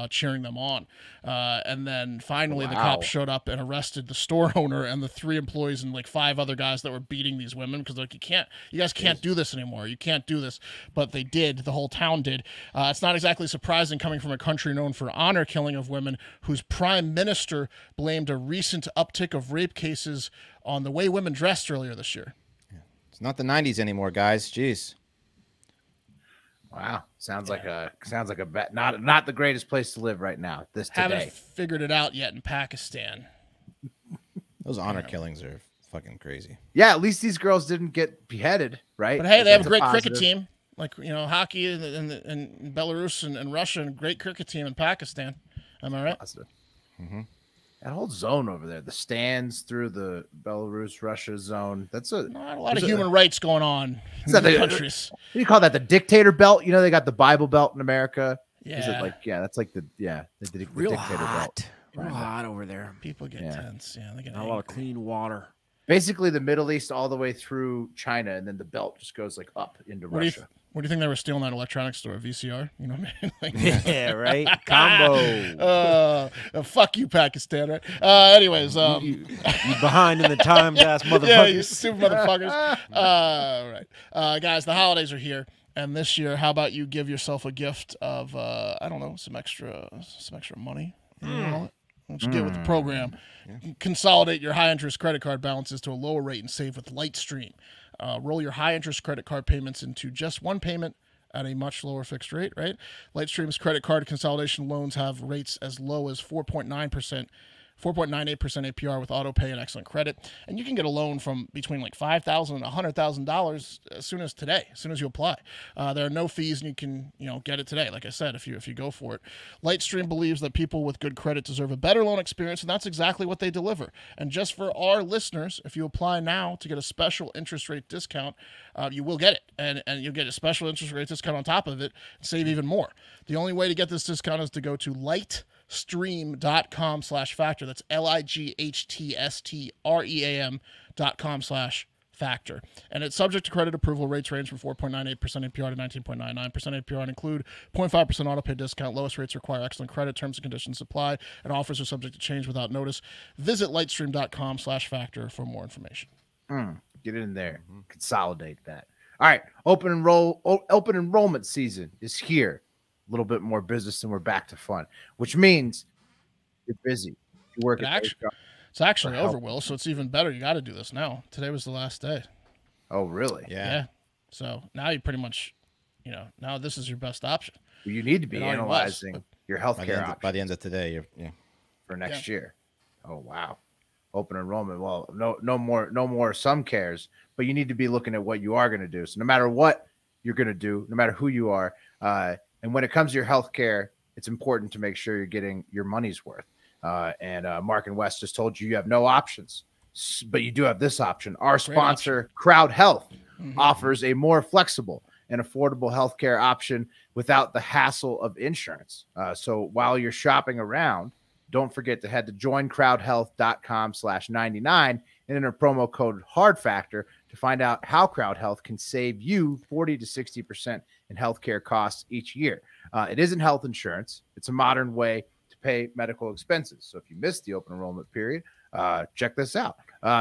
cheering them on. And then finally the cops showed up and arrested the store owner and the 3 employees and 5 other guys that were beating these women, because you guys can't do this anymore. You can't do this. But they did. The whole town did. It's not exactly surprising coming from a country known for honor killing of women, whose prime minister blamed a recent uptick of rape cases on the way women dressed earlier this year. It's not the 90s anymore, guys. Jeez. Wow, sounds like a bet. Not the greatest place to live right now. Haven't figured it out yet in Pakistan. Those honor killings are fucking crazy. Yeah, at least these girls didn't get beheaded, right? But hey, they have a great cricket team. Like, hockey and Belarus and Russia, and great cricket team in Pakistan. Am I right? Mm-hmm. That whole zone over there, the stands through the Belarus-Russia zone, that's not a lot of human rights going on in the countries. What do you call that? The dictator belt? They got the Bible belt in America. Yeah. Is it that's like the real dictator belt. Real hot over there. People get tense. Yeah, they get not a lot of clean water. Basically, the Middle East all the way through China, and then the belt just goes like up into Russia. Where do you think they were stealing that electronics store? VCR? You know what I mean? Yeah, right. Combo. Fuck you, Pakistan. Right? Anyways, you behind in the times, ass motherfuckers. Yeah, you stupid motherfuckers. Right, guys, the holidays are here, and this year, how about you give yourself a gift of I don't know, some extra money? Let's get with the program. Yeah. Consolidate your high-interest credit card balances to a lower rate and save with Lightstream. Roll your high-interest credit card payments into just one payment at a much lower fixed rate, right? Lightstream's credit card consolidation loans have rates as low as 4.98% APR with auto pay and excellent credit. And you can get a loan from between like $5,000 and $100,000 as soon as today, as soon as you apply. There are no fees, and you can get it today. Like I said, if you go for it. Lightstream believes that people with good credit deserve a better loan experience, and that's exactly what they deliver. And just for our listeners, if you apply now to get a special interest rate discount, you will get it, and you'll get a special interest rate discount on top of it and save even more. The only way to get this discount is to go to lightstream.com/factor. That's lightstream.com/factor. And it's subject to credit approval. Rates range from 4.98% APR to 19.99% APR and include 0.5% auto pay discount. Lowest rates require excellent credit. Terms and conditions apply, and offers are subject to change without notice. Visit lightstream.com/factor for more information. Get in there. Consolidate that. All right. Open enrollment season is here. A little bit more business, and we're back to fun, which means you're busy. You work it's actually over, Will, so it's even better. You got to do this now. Today was the last day. Oh, really? Yeah. So now you pretty much, now this is your best option. Well, you need to be analyzing your healthcare options by the end of today. For next year. Oh, wow. Open enrollment. Well, no more some cares, but you need to be looking at what you are going to do. So no matter what you're going to do, no matter who you are, and when it comes to your healthcare, it's important to make sure you're getting your money's worth. And Mark and Wes just told you have no options, but you do have this option. Our sponsor, Crowd Health, offers a more flexible and affordable healthcare option without the hassle of insurance. So while you're shopping around, don't forget to head to joincrowdhealth.com/99 and enter promo code HARDFACTOR to find out how Crowd Health can save you 40 to 60% in healthcare costs each year. It isn't health insurance. It's a modern way to pay medical expenses. So if you missed the open enrollment period, check this out.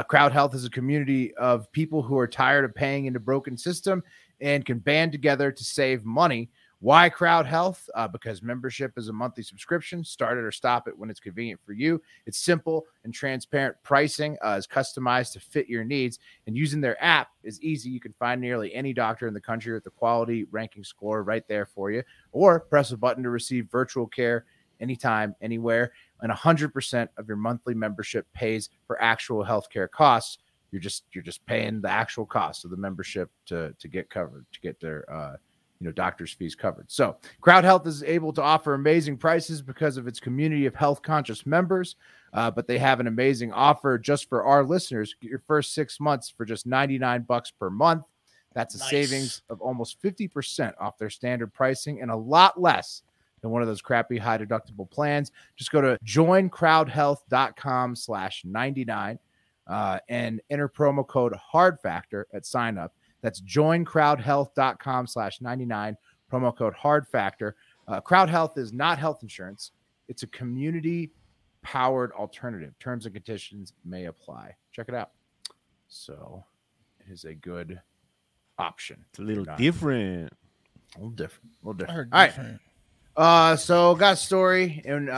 Crowd Health is a community of people who are tired of paying into broken system and can band together to save money. Why Crowd Health? Because membership is a monthly subscription. Start it or stop it when it's convenient for you. It's simple and transparent. Pricing is customized to fit your needs, and using their app is easy. You can find nearly any doctor in the country with the quality ranking score right there for you, or press a button to receive virtual care anytime, anywhere. And 100% of your monthly membership pays for actual healthcare costs. You're just paying the actual cost of the membership to get covered, to get their doctor's fees covered. So Crowd Health is able to offer amazing prices because of its community of health conscious members. But they have an amazing offer just for our listeners. Get your first 6 months for just $99 per month. That's a savings of almost 50% off their standard pricing and a lot less than one of those crappy high deductible plans. Just go to joincrowdhealth.com/99 and enter promo code HARDFACTOR at sign up. That's joincrowdhealth.com/99, promo code HARDFACTOR. Crowd Health is not health insurance. It's a community-powered alternative. Terms and conditions may apply. Check it out. So it is a good option. It's a little different. A little different. All Different. right. So got a story, and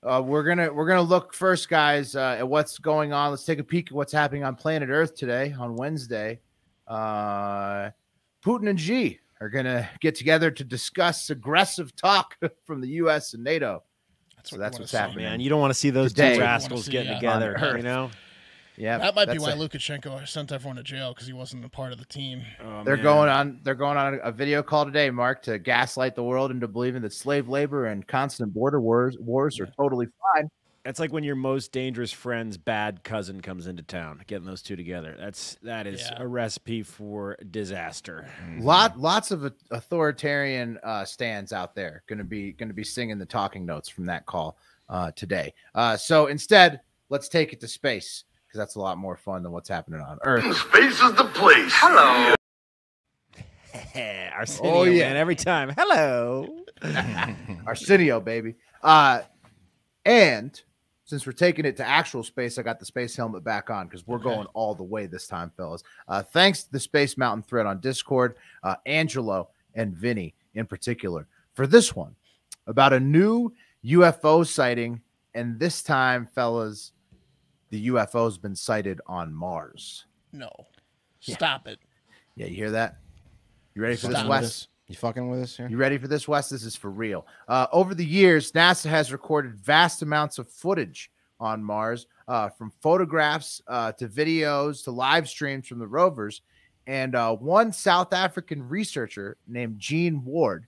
we're gonna look first, guys, at what's going on. Let's take a peek at what's happening on planet Earth today on Wednesday. Putin and Xi are going to get together to discuss aggressive talk from the U.S. and NATO. That's what's happening. Man, you don't want to see those two rascals getting together, Yeah, that might be why Lukashenko sent everyone to jail because he wasn't a part of the team. Oh, they're going on a video call today, Mark, to gaslight the world into believing that slave labor and constant border wars are totally fine. It's like when your most dangerous friend's bad cousin comes into town. Getting those two together, that is a recipe for disaster. Lots of authoritarian stands out there going to be singing the talking notes from that call today. So instead, let's take it to space because that's a lot more fun than what's happening on Earth. Space is the place. Hello. Arsenio, man, every time. Hello. Arsenio, baby. And since we're taking it to actual space, I got the space helmet back on because we're going all the way this time, fellas. Thanks to the Space Mountain thread on Discord, Angelo and Vinny in particular, for this one about a new UFO sighting. And this time, fellas, the UFO's been sighted on Mars. No. Stop it. Yeah, you hear that? You ready for this, Wes? You fucking with us here? You ready for this, Wes? This is for real. Over the years, NASA has recorded vast amounts of footage on Mars, from photographs to videos to live streams from the rovers. And one South African researcher named Gene Ward,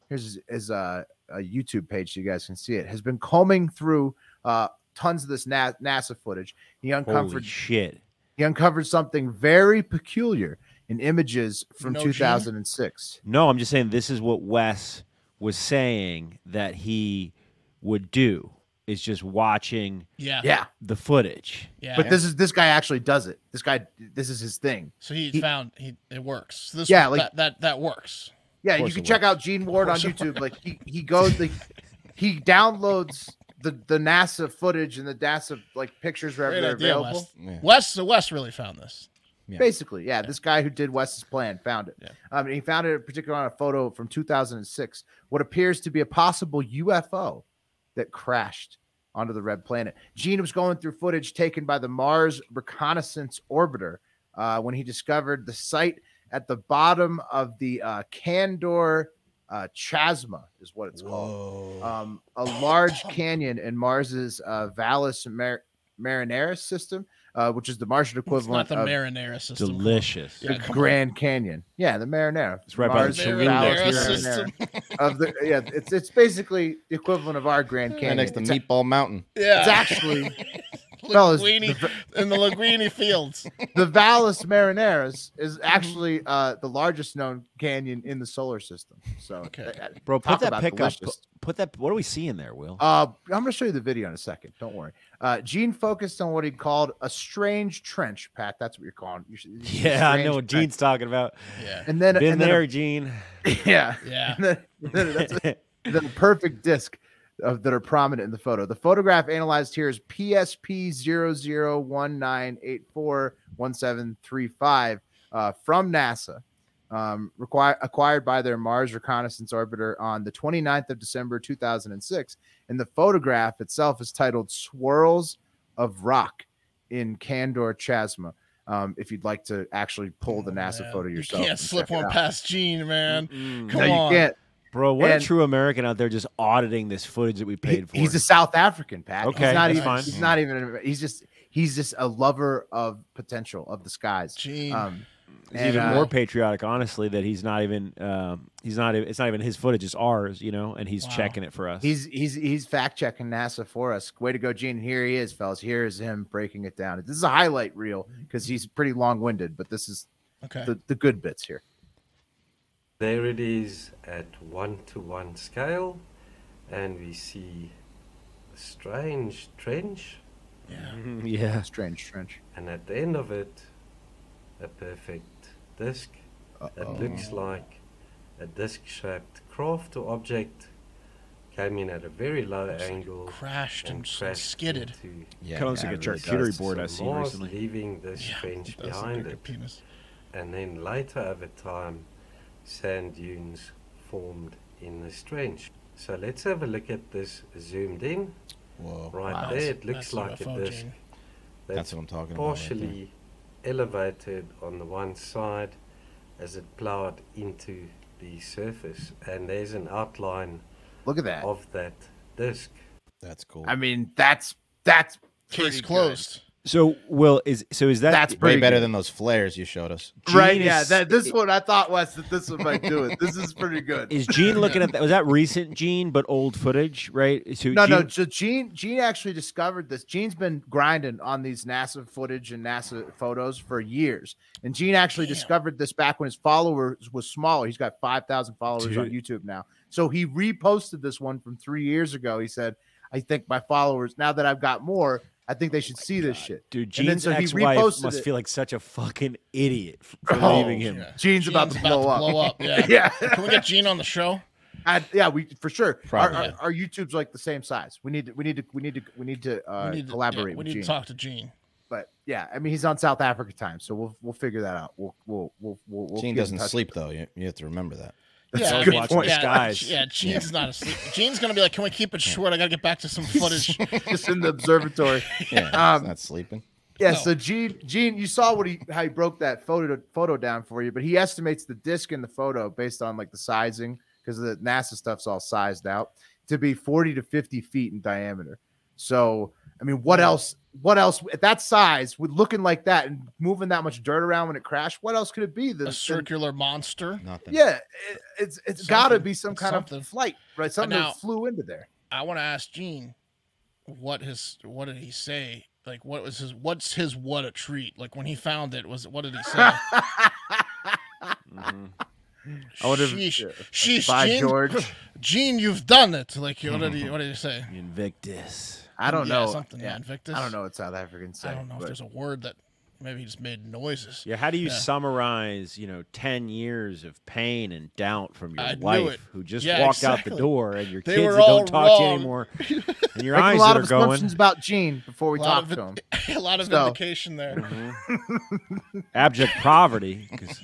here's his a YouTube page so you guys can see it, has been combing through tons of this NASA footage. He uncovered something very peculiar in images from 2006. No, I'm just saying this is what Wes was saying that he would do, is just watching the footage. Yeah. But this guy actually does it. This is his thing. So he found it works. So this that works. Yeah, you can check out Gene Ward on YouTube. Like he goes he downloads the NASA footage and the NASA pictures wherever they're available. Wes really found this. Yeah. Basically, this guy who did Wes's plan found it. Yeah. He found it particularly on a photo from 2006, what appears to be a possible UFO that crashed onto the red planet. Gene was going through footage taken by the Mars Reconnaissance Orbiter when he discovered the site at the bottom of the Candor Chasma is what it's called. A large canyon in Mars's Valles Marineris system, which is the Martian equivalent of the Marinara system. Delicious. The Grand Canyon. Yeah, the Marinara. It's right by the Marinara system. It's basically the equivalent of our Grand Canyon. Next to Meatball Mountain. Yeah. It's actually fellas, in the Linguini fields. The Valles Marineris is actually the largest known canyon in the solar system. So, bro, put that pic up. Put that. What are we seeing there, Will? I'm going to show you the video in a second. Don't worry. Gene focused on what he called a strange trench. Pat, that's what you're calling. I know what Gene's talking about. Yeah, and then Gene. Yeah. Yeah. And then that's a perfect disc that are prominent in the photo. The photograph analyzed here is PSP 0019841735 from NASA, acquired by their Mars Reconnaissance Orbiter on the 29th of December 2006. And the photograph itself is titled "Swirls of Rock in Candor Chasma." If you'd like to actually pull the NASA photo yourself, you can't slip one past Gene, man. Come on. You can't. Bro, what a true American out there just auditing this footage that we paid for. He's a South African, Pat. Okay, fine. He's not even. He's just a lover of potential of the skies. Gene. He's even more patriotic, honestly, that he's not even. It's not even his footage; it's ours, and he's checking it for us. He's fact checking NASA for us. Way to go, Gene! Here he is, fellas. Here is him breaking it down. This is a highlight reel because he's pretty long winded, but this is the good bits here. There it is at 1:1 scale, and we see a strange trench. Yeah, strange trench. And at the end of it, a perfect disc that looks like a disc-shaped craft or object came in at a very low angle, crashed and skidded. Kind of looks like a charcuterie board I've seen recently. Leaving this trench behind it, and then later over time, sand dunes formed in this trench. So let's have a look at this zoomed in. Whoa. Right there, it looks like a disc that's what I'm talking about. Partially elevated on the one side as it plowed into the surface, and there's an outline. Look at that of that disc. That's cool. I mean, that's case closed. So, Will, is that That's way better good. than those flares you showed us. Right? Yeah. This one I thought was that this one might do it. This is pretty good. Is Gene looking at that? Was that recent Gene, but old footage, right? So No. So Gene actually discovered this. Gene's been grinding on these NASA footage and NASA photos for years, and Gene actually discovered this back when his followers was smaller. He's got 5,000 followers on YouTube now. So he reposted this one from 3 years ago. He said, "I think my followers, now that I've got more, I think they should see this shit." Dude, Gene's ex-wife must feel like such a fucking idiot for leaving him. Yeah. Gene's about to blow up. Yeah. Yeah. Can we get Gene on the show? We for sure. Probably. Our YouTube's like the same size. We need to collaborate. We with need Gene. to talk to Gene. But yeah, I mean he's on South Africa time, so we'll figure that out. We'll Gene doesn't sleep though. You have to remember that. Yeah, good point. Gene's not asleep. Gene's gonna be like, "Can we keep it short? I gotta get back to some footage." Just in the observatory. Yeah, he's not sleeping. Yeah, no. So Gene, you saw how he broke that photo down for you, but he estimates the disc in the photo based on like the sizing, because the NASA stuff's all sized out, to be 40 to 50 feet in diameter. So I mean, what else at that size, with looking like that and moving that much dirt around when it crashed? What else could it be? A circular monster? Nothing. Yeah, it's got to be some kind of flight, right? Something that flew into there. I want to ask Gene, what did he say? Like, what's his what a treat? Like when he found it, what did he say? Sheesh, by Gene, George. Gene, you've done it. Like, what did he say? Invictus. I don't know. Something Invictus. I don't know what South Africans say. I don't know if there's a word that maybe he just made noises. Yeah, how do you summarize, 10 years of pain and doubt from your wife who just walked out the door, and your kids that don't talk to you anymore, and your eyes that are going. A lot of assumptions about Gene before we talk to him. A lot of vindication there. Mm-hmm. Abject poverty, because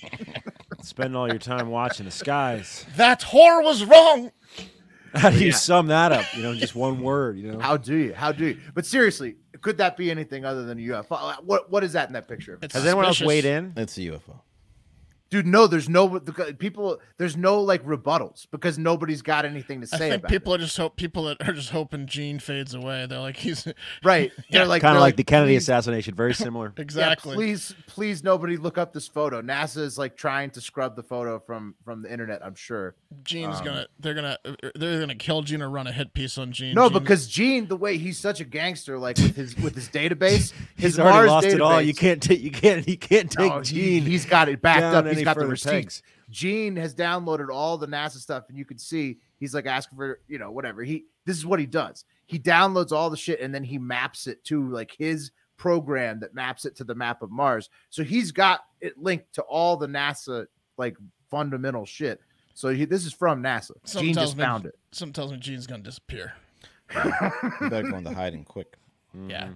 spend all your time watching the skies. That whore was wrong. How do you sum that up? Just one word. How do you? But seriously, could that be anything other than a UFO? What is that in that picture? Has anyone else weighed in? It's a UFO. Dude, no, there's no like rebuttals because nobody's got anything to say. I think about people that are just hoping Gene fades away. They're like, he's right. They're like kind of like the Kennedy assassination, very similar. Exactly. Yeah, please, nobody look up this photo. NASA is like trying to scrub the photo from the internet. I'm sure. Gene's they're gonna kill Gene or run a hit piece on Gene. No, because Gene, the way he's such a gangster, like with his database, he's already lost it all. You can't take Gene. He's got it backed up. He's got the further receipts. pegs. Gene has downloaded all the NASA stuff, and you can see he's like asking for whatever. This is what he does. He downloads all the shit and then he maps it to like his program that maps it to the map of Mars. So he's got it linked to all the NASA like fundamental shit. So this is from NASA. Gene just found it. Something tells me Gene's gonna disappear. You better go into hiding quick. Yeah.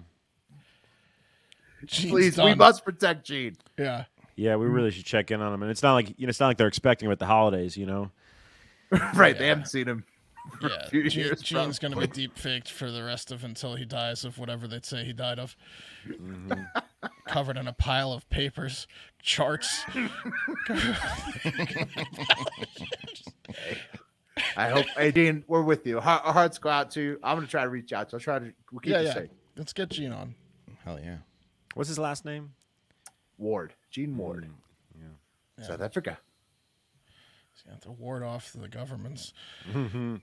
Please, we must protect Gene. Yeah. Yeah, we really should check in on him. And it's not like they're expecting him at the holidays, Right, they haven't seen him for a few years. Gene's going to be deep faked for the rest of until he dies of whatever they'd say he died of. Mm-hmm. Covered in a pile of papers, charts. I hope, hey, Dean, we're with you. Our hearts go out to you. I'm going to try to reach out. So we'll keep you safe. Let's get Gene on. Hell yeah. What's his last name? Ward. Gene Ward. Yeah. South Africa. He's going to have to ward off the governments. Mm-hmm.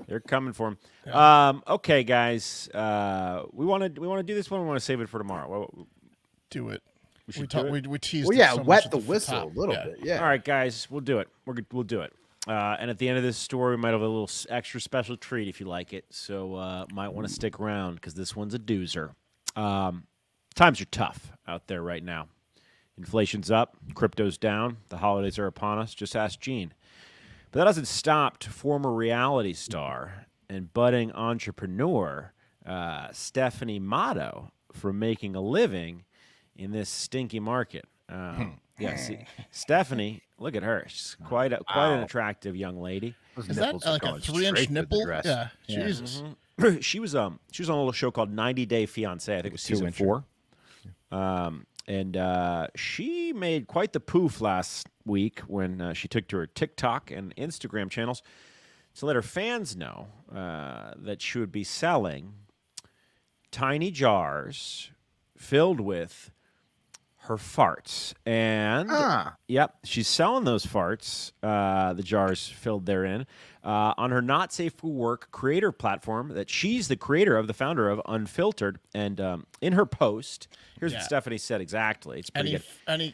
They're coming for him. Yeah. Okay, guys. We want to do this one. We want to save it for tomorrow. Do it. We teased. Well, yeah, it so wet much the whistle a little bit. Yeah. All right, guys. We'll do it. We'll do it. And at the end of this story, we might have a little extra special treat if you like it. So might want to stick around because this one's a doozer. Times are tough out there right now. Inflation's up, crypto's down, the holidays are upon us. Just ask Gene. But that hasn't stopped former reality star and budding entrepreneur Stephanie Motto from making a living in this stinky market. Yeah, see, Stephanie, look at her. She's quite an attractive young lady. Is that like a 3-inch nipple? Yeah, Jesus. Mm-hmm. She was on a little show called 90 Day Fiancé. I think it was season 4. And she made quite the poof last week when she took to her TikTok and Instagram channels to let her fans know that she would be selling tiny jars filled with her farts. And, yep, she's selling those farts, the jars filled therein, on her Not Safe for Work creator platform that she's the creator of, the founder of Unfiltered. And in her post, here's what Stephanie said exactly. It's pretty good.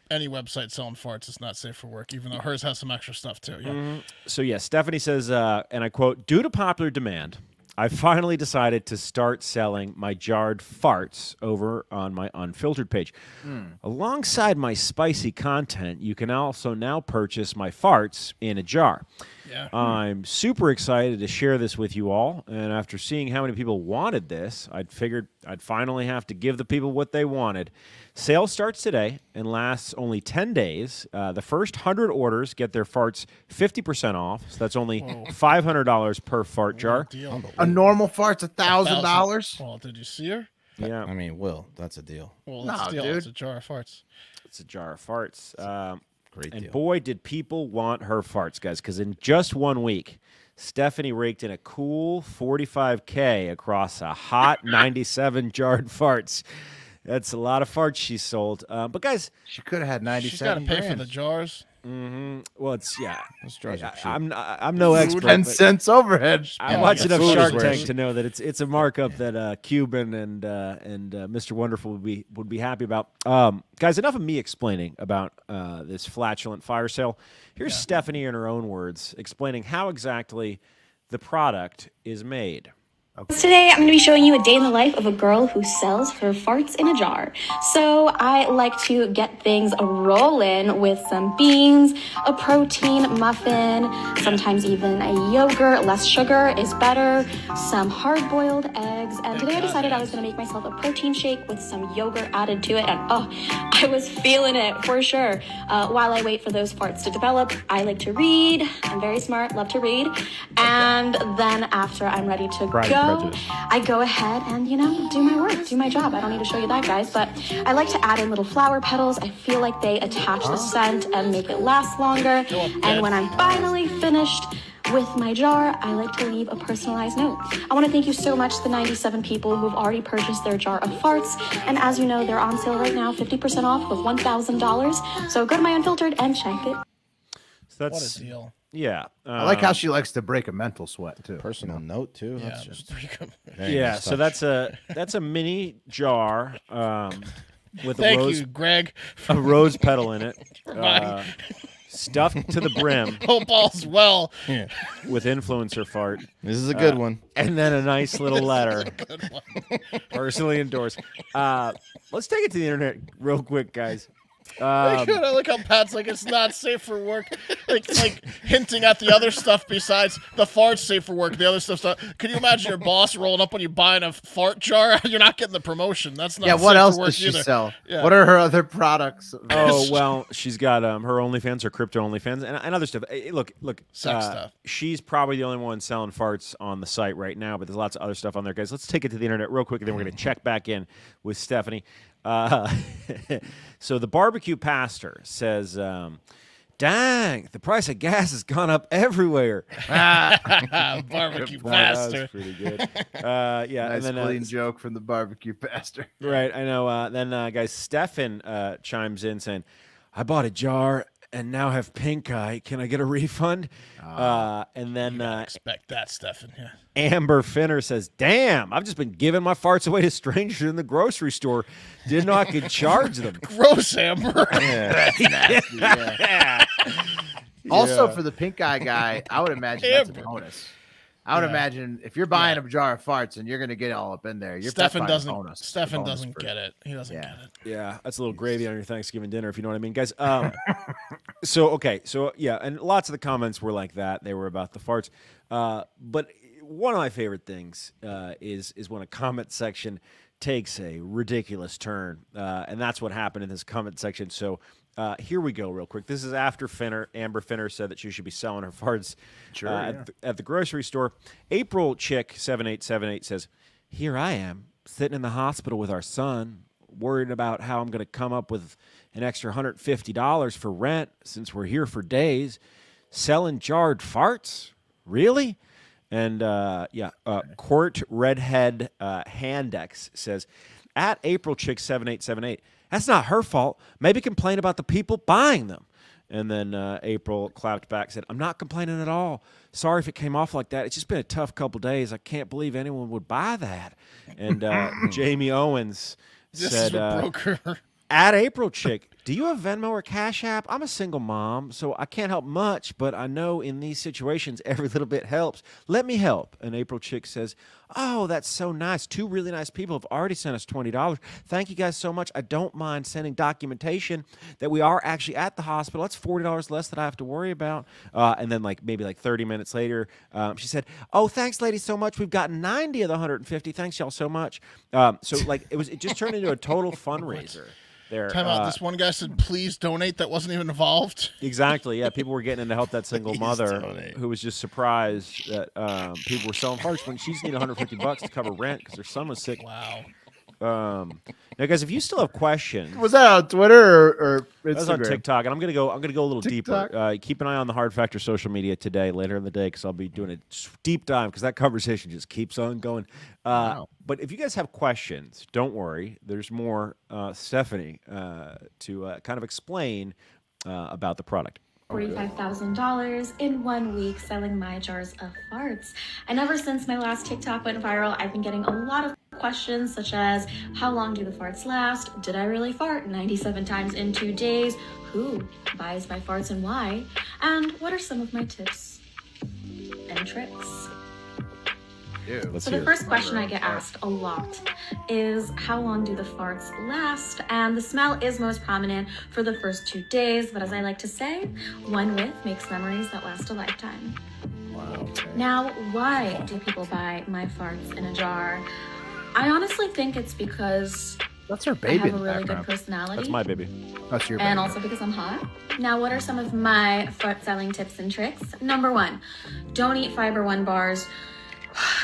Any website selling farts is not safe for work, even though hers has some extra stuff too. Yeah. So, Stephanie says, and I quote, "Due to popular demand, I finally decided to start selling my jarred farts over on my Unfiltered page. Alongside my spicy content, you can also now purchase my farts in a jar. Yeah. I'm super excited to share this with you all, and after seeing how many people wanted this, I'd figured I'd finally have to give the people what they wanted. Sale starts today and lasts only 10 days. The first 100 orders get their farts 50% off, so that's only $500 per fart jar. A normal fart's $1,000. Well, did you see her? Yeah. I mean, Will, that's a deal. Well, that's a deal. Dude. It's a jar of farts. It's a jar of farts. Great and deal. boy, did people want her farts, guys, because in just 1 week, Stephanie raked in a cool $45K across a hot 97 jarred farts. That's a lot of farts she sold. But, guys, she could have had 97 She's got to pay grand. for the jars. Well, it's, Those jars are cheap. I'm no expert. 10 cents overhead. I watch enough food Shark is Tank where to know that it's a markup that Cuban and Mr. Wonderful would be happy about. Guys, enough of me explaining about this flatulent fire sale. Here's Stephanie in her own words explaining how exactly the product is made. Today, I'm going to be showing you a day in the life of a girl who sells her farts in a jar. So I like to get things rolling with some beans, a protein muffin, sometimes even a yogurt. Less sugar is better, some hard-boiled eggs. And today I decided I was going to make myself a protein shake with some yogurt added to it. And I was feeling it for sure. While I wait for those farts to develop, I like to read. I'm very smart, love to read. And then after I'm ready to go, I go ahead and, do my work, do my job. I don't need to show you that, guys, but I like to add in little flower petals. I feel like they attach the scent and make it last longer. And when I'm finally finished with my jar, I like to leave a personalized note. I want to thank you so much to the 97 people who've already purchased their jar of farts. And as you know, they're on sale right now, 50% off with $1,000. So go to my Unfiltered and check it. So that's, what a deal. Yeah. I like how she likes to break a mental sweat, too. Personal note, too. Yeah, That's just So that's a mini jar with Greg. a rose petal in it. Stuffed to the brim. Hope all's well. With influencer fart. This is a good one. And then a nice little letter. Personally endorsed. Let's take it to the internet real quick, guys. I like how Pat's like, it's not safe for work. Like hinting at the other stuff besides the fart's safe for work. The other stuff's not. Can you imagine your boss rolling up when you buying a fart jar? You're not getting the promotion. That's not safe what else for work does she either. sell? Yeah. What are her other products? Oh, well, she's got her OnlyFans, her crypto OnlyFans, and other stuff. Look, Sex stuff. She's probably the only one selling farts on the site right now, but there's lots of other stuff on there, guys. Let's take it to the internet real quick, and then we're going to check back in with Stephanie. So the barbecue pastor says, dang, the price of gas has gone up everywhere. Barbecue pastor. That was pretty good. Yeah, nice and then clean joke from the barbecue pastor. Right, I know. Then, guys, Stefan chimes in saying, I bought a jar and now have pink eye. Can I get a refund? And then expect that, Stefan. Yeah. Amber Finner says, damn, I've just been giving my farts away to strangers in the grocery store. Didn't know I could charge them. Gross, Amber. Yeah. Also, for the pink eye guy, I would imagine that's a bonus. I would imagine if you're buying a jar of farts and you're going to get all up in there, Stefan doesn't get it. He doesn't get it. Yeah, that's a little gravy on your Thanksgiving dinner, if you know what I mean, guys. So and lots of the comments were like that. They were about the farts. But one of my favorite things is when a comment section takes a ridiculous turn, and that's what happened in this comment section. So here we go real quick. This is after Amber Finner said that she should be selling her farts at the grocery store. April Chick 7878 says, here I am sitting in the hospital with our son, worried about how I'm going to come up with an extra $150 for rent since we're here for days. Selling jarred farts? Really? And Court Redhead Handex says, at AprilChick7878. That's not her fault. Maybe complain about the people buying them. And then April clapped back and said, I'm not complaining at all. Sorry if it came off like that. It's just been a tough couple days. I can't believe anyone would buy that. And Jamie Owens said, at April Chick, do you have Venmo or Cash App? I'm a single mom, so I can't help much, but I know in these situations, every little bit helps. Let me help. And April Chick says, oh, that's so nice. 2 really nice people have already sent us $20. Thank you guys so much. I don't mind sending documentation that we are actually at the hospital. That's $40 less that I have to worry about. And then maybe 30 minutes later, she said, oh, thanks, ladies, so much. We've gotten 90 of the 150. Thanks, y'all, so much. It just turned into a total fundraiser. Time out. This one guy said, please donate. That wasn't even involved. Exactly. Yeah, people were getting in to help that single mother who was just surprised that people were selling farts when she just needed $150 to cover rent because her son was sick. Wow. Now, guys, if you still have questions, was that on Twitter or Instagram? That was on TikTok, and I'm gonna go a little TikTok. deeper. Keep an eye on the Hard Factor social media today, later in the day, because I'll be doing a deep dive because that conversation just keeps on going. Wow. But if you guys have questions, don't worry. There's more Stephanie to kind of explain about the product. $45,000 in 1 week selling my jars of farts. And ever since my last TikTok went viral, I've been getting a lot of questions such as, how long do the farts last? Did I really fart 97 times in 2 days? Who buys my farts and why? And what are some of my tips and tricks? So the first question I get asked a lot is, how long do the farts last? And the smell is most prominent for the first 2 days, but as I like to say, one whiff makes memories that last a lifetime. Wow. Now, why do people buy my farts in a jar? I honestly think it's because that's her baby. I have a really good personality. That's my baby. That's your baby. And also because I'm hot. Now, what are some of my fart selling tips and tricks? Number 1, don't eat Fiber One bars.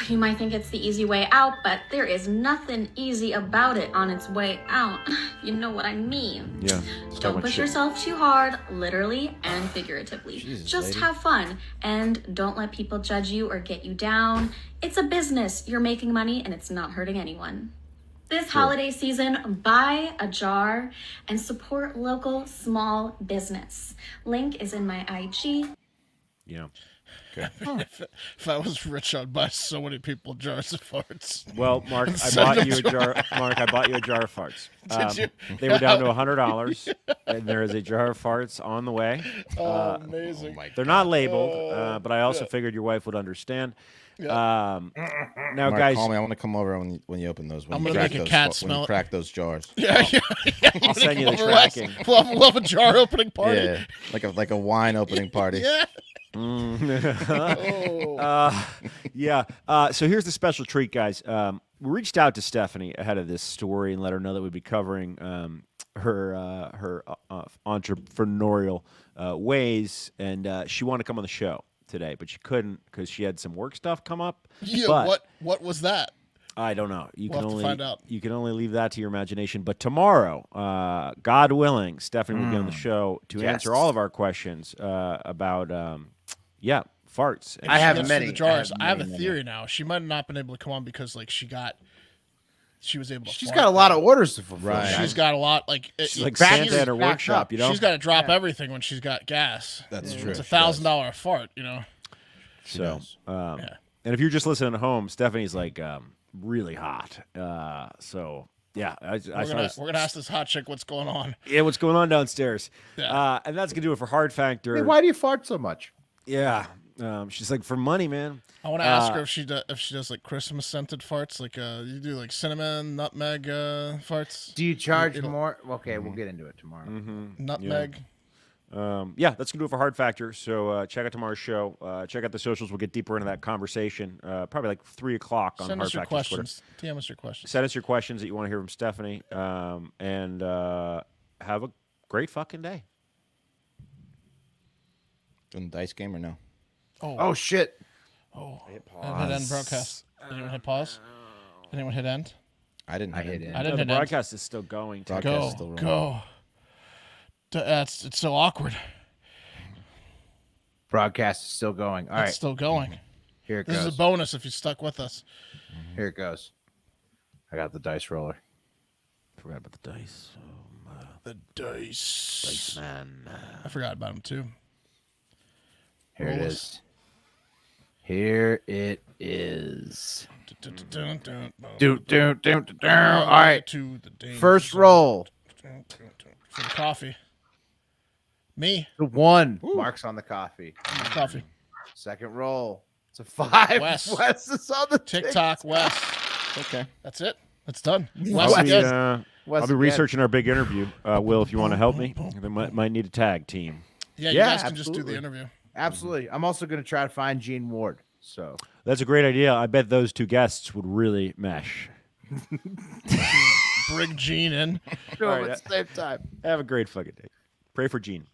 You might think it's the easy way out, but there is nothing easy about it on its way out. You know what I mean. Yeah. Don't push yourself too hard, literally and figuratively. Jesus, just lady. have fun and don't let people judge you or get you down. It's a business. You're making money and it's not hurting anyone. This holiday season, buy a jar and support local small business. Link is in my IG. Yeah. Okay. If I was rich, I'd buy so many people jars of farts. Well, Mark, I bought you a jar. Mark, I bought you a jar of farts. Did you? They were down to $100, and there is a jar of farts on the way. Amazing. They're not labeled, but I also figured your wife would understand. Now, Mark, guys, call me. I want to come over when you open those. When I'm you gonna crack make a those, cat when smell you it. crack those jars. Yeah. I'll send you the We'll tracking. We'll have a jar opening party. Yeah, like a wine opening party. Yeah. So here's the special treat, guys. We reached out to Stephanie ahead of this story and let her know that we'd be covering her entrepreneurial ways, and she wanted to come on the show today, but she couldn't because she had some work stuff come up. Yeah. But What was that? I don't know. We'll have to find out. You can only leave that to your imagination. But tomorrow, God willing, Stephanie will be on the show to answer all of our questions about farts. I have many jars. I have a theory now. She might have not been able to come on because she was able to. She's got a lot of orders to fulfill. Right. She's got a lot she's like Santa at her workshop. You know, she's got to drop everything when she's got gas. That's true. It's $1,000 fart. You know. So, and if you're just listening at home, Stephanie's really hot. So yeah, we're gonna ask this hot chick what's going on. Yeah, what's going on downstairs? Yeah. And that's gonna do it for Hard Factor. Hey, why do you fart so much? Yeah, she's like, for money, man. I want to ask her if she does like Christmas scented farts, like you do like cinnamon, nutmeg farts. Do you charge more? Okay, we'll get into it tomorrow. Nutmeg. That's gonna do it for Hard Factor. So check out tomorrow's show. Check out the socials. We'll get deeper into that conversation. Probably like 3 o'clock on Hard Factor Twitter. DM us your questions. Send us your questions that you want to hear from Stephanie. And have a great fucking day. Doing the dice game or no? Oh shit! Oh, hit end broadcast. Anyone hit pause? Anyone hit end? I didn't. I didn't hit the end. broadcast is still going. Go. It's so awkward. Broadcast is still going. All right, it's still going. Here it goes. This is a bonus if you stuck with us. Here it goes. I got the dice roller. Forgot about the dice. The dice man. I forgot about him too. Here it is. Here it is. All right. First roll. For the coffee. Me. The 1. Mark's on the coffee. Coffee. Second roll. It's a 5. Wes is on the TikTok. Wes. Okay. That's it. That's done. I'll be researching our big interview. Will, if you want to help me, they might need a tag team. Yeah, you guys can just do the interview. Absolutely. I'm also going to try to find Gene Ward. So that's a great idea. I bet those two guests would really mesh. Bring Gene in. Sure, at the same time. Have a great fucking day. Pray for Gene.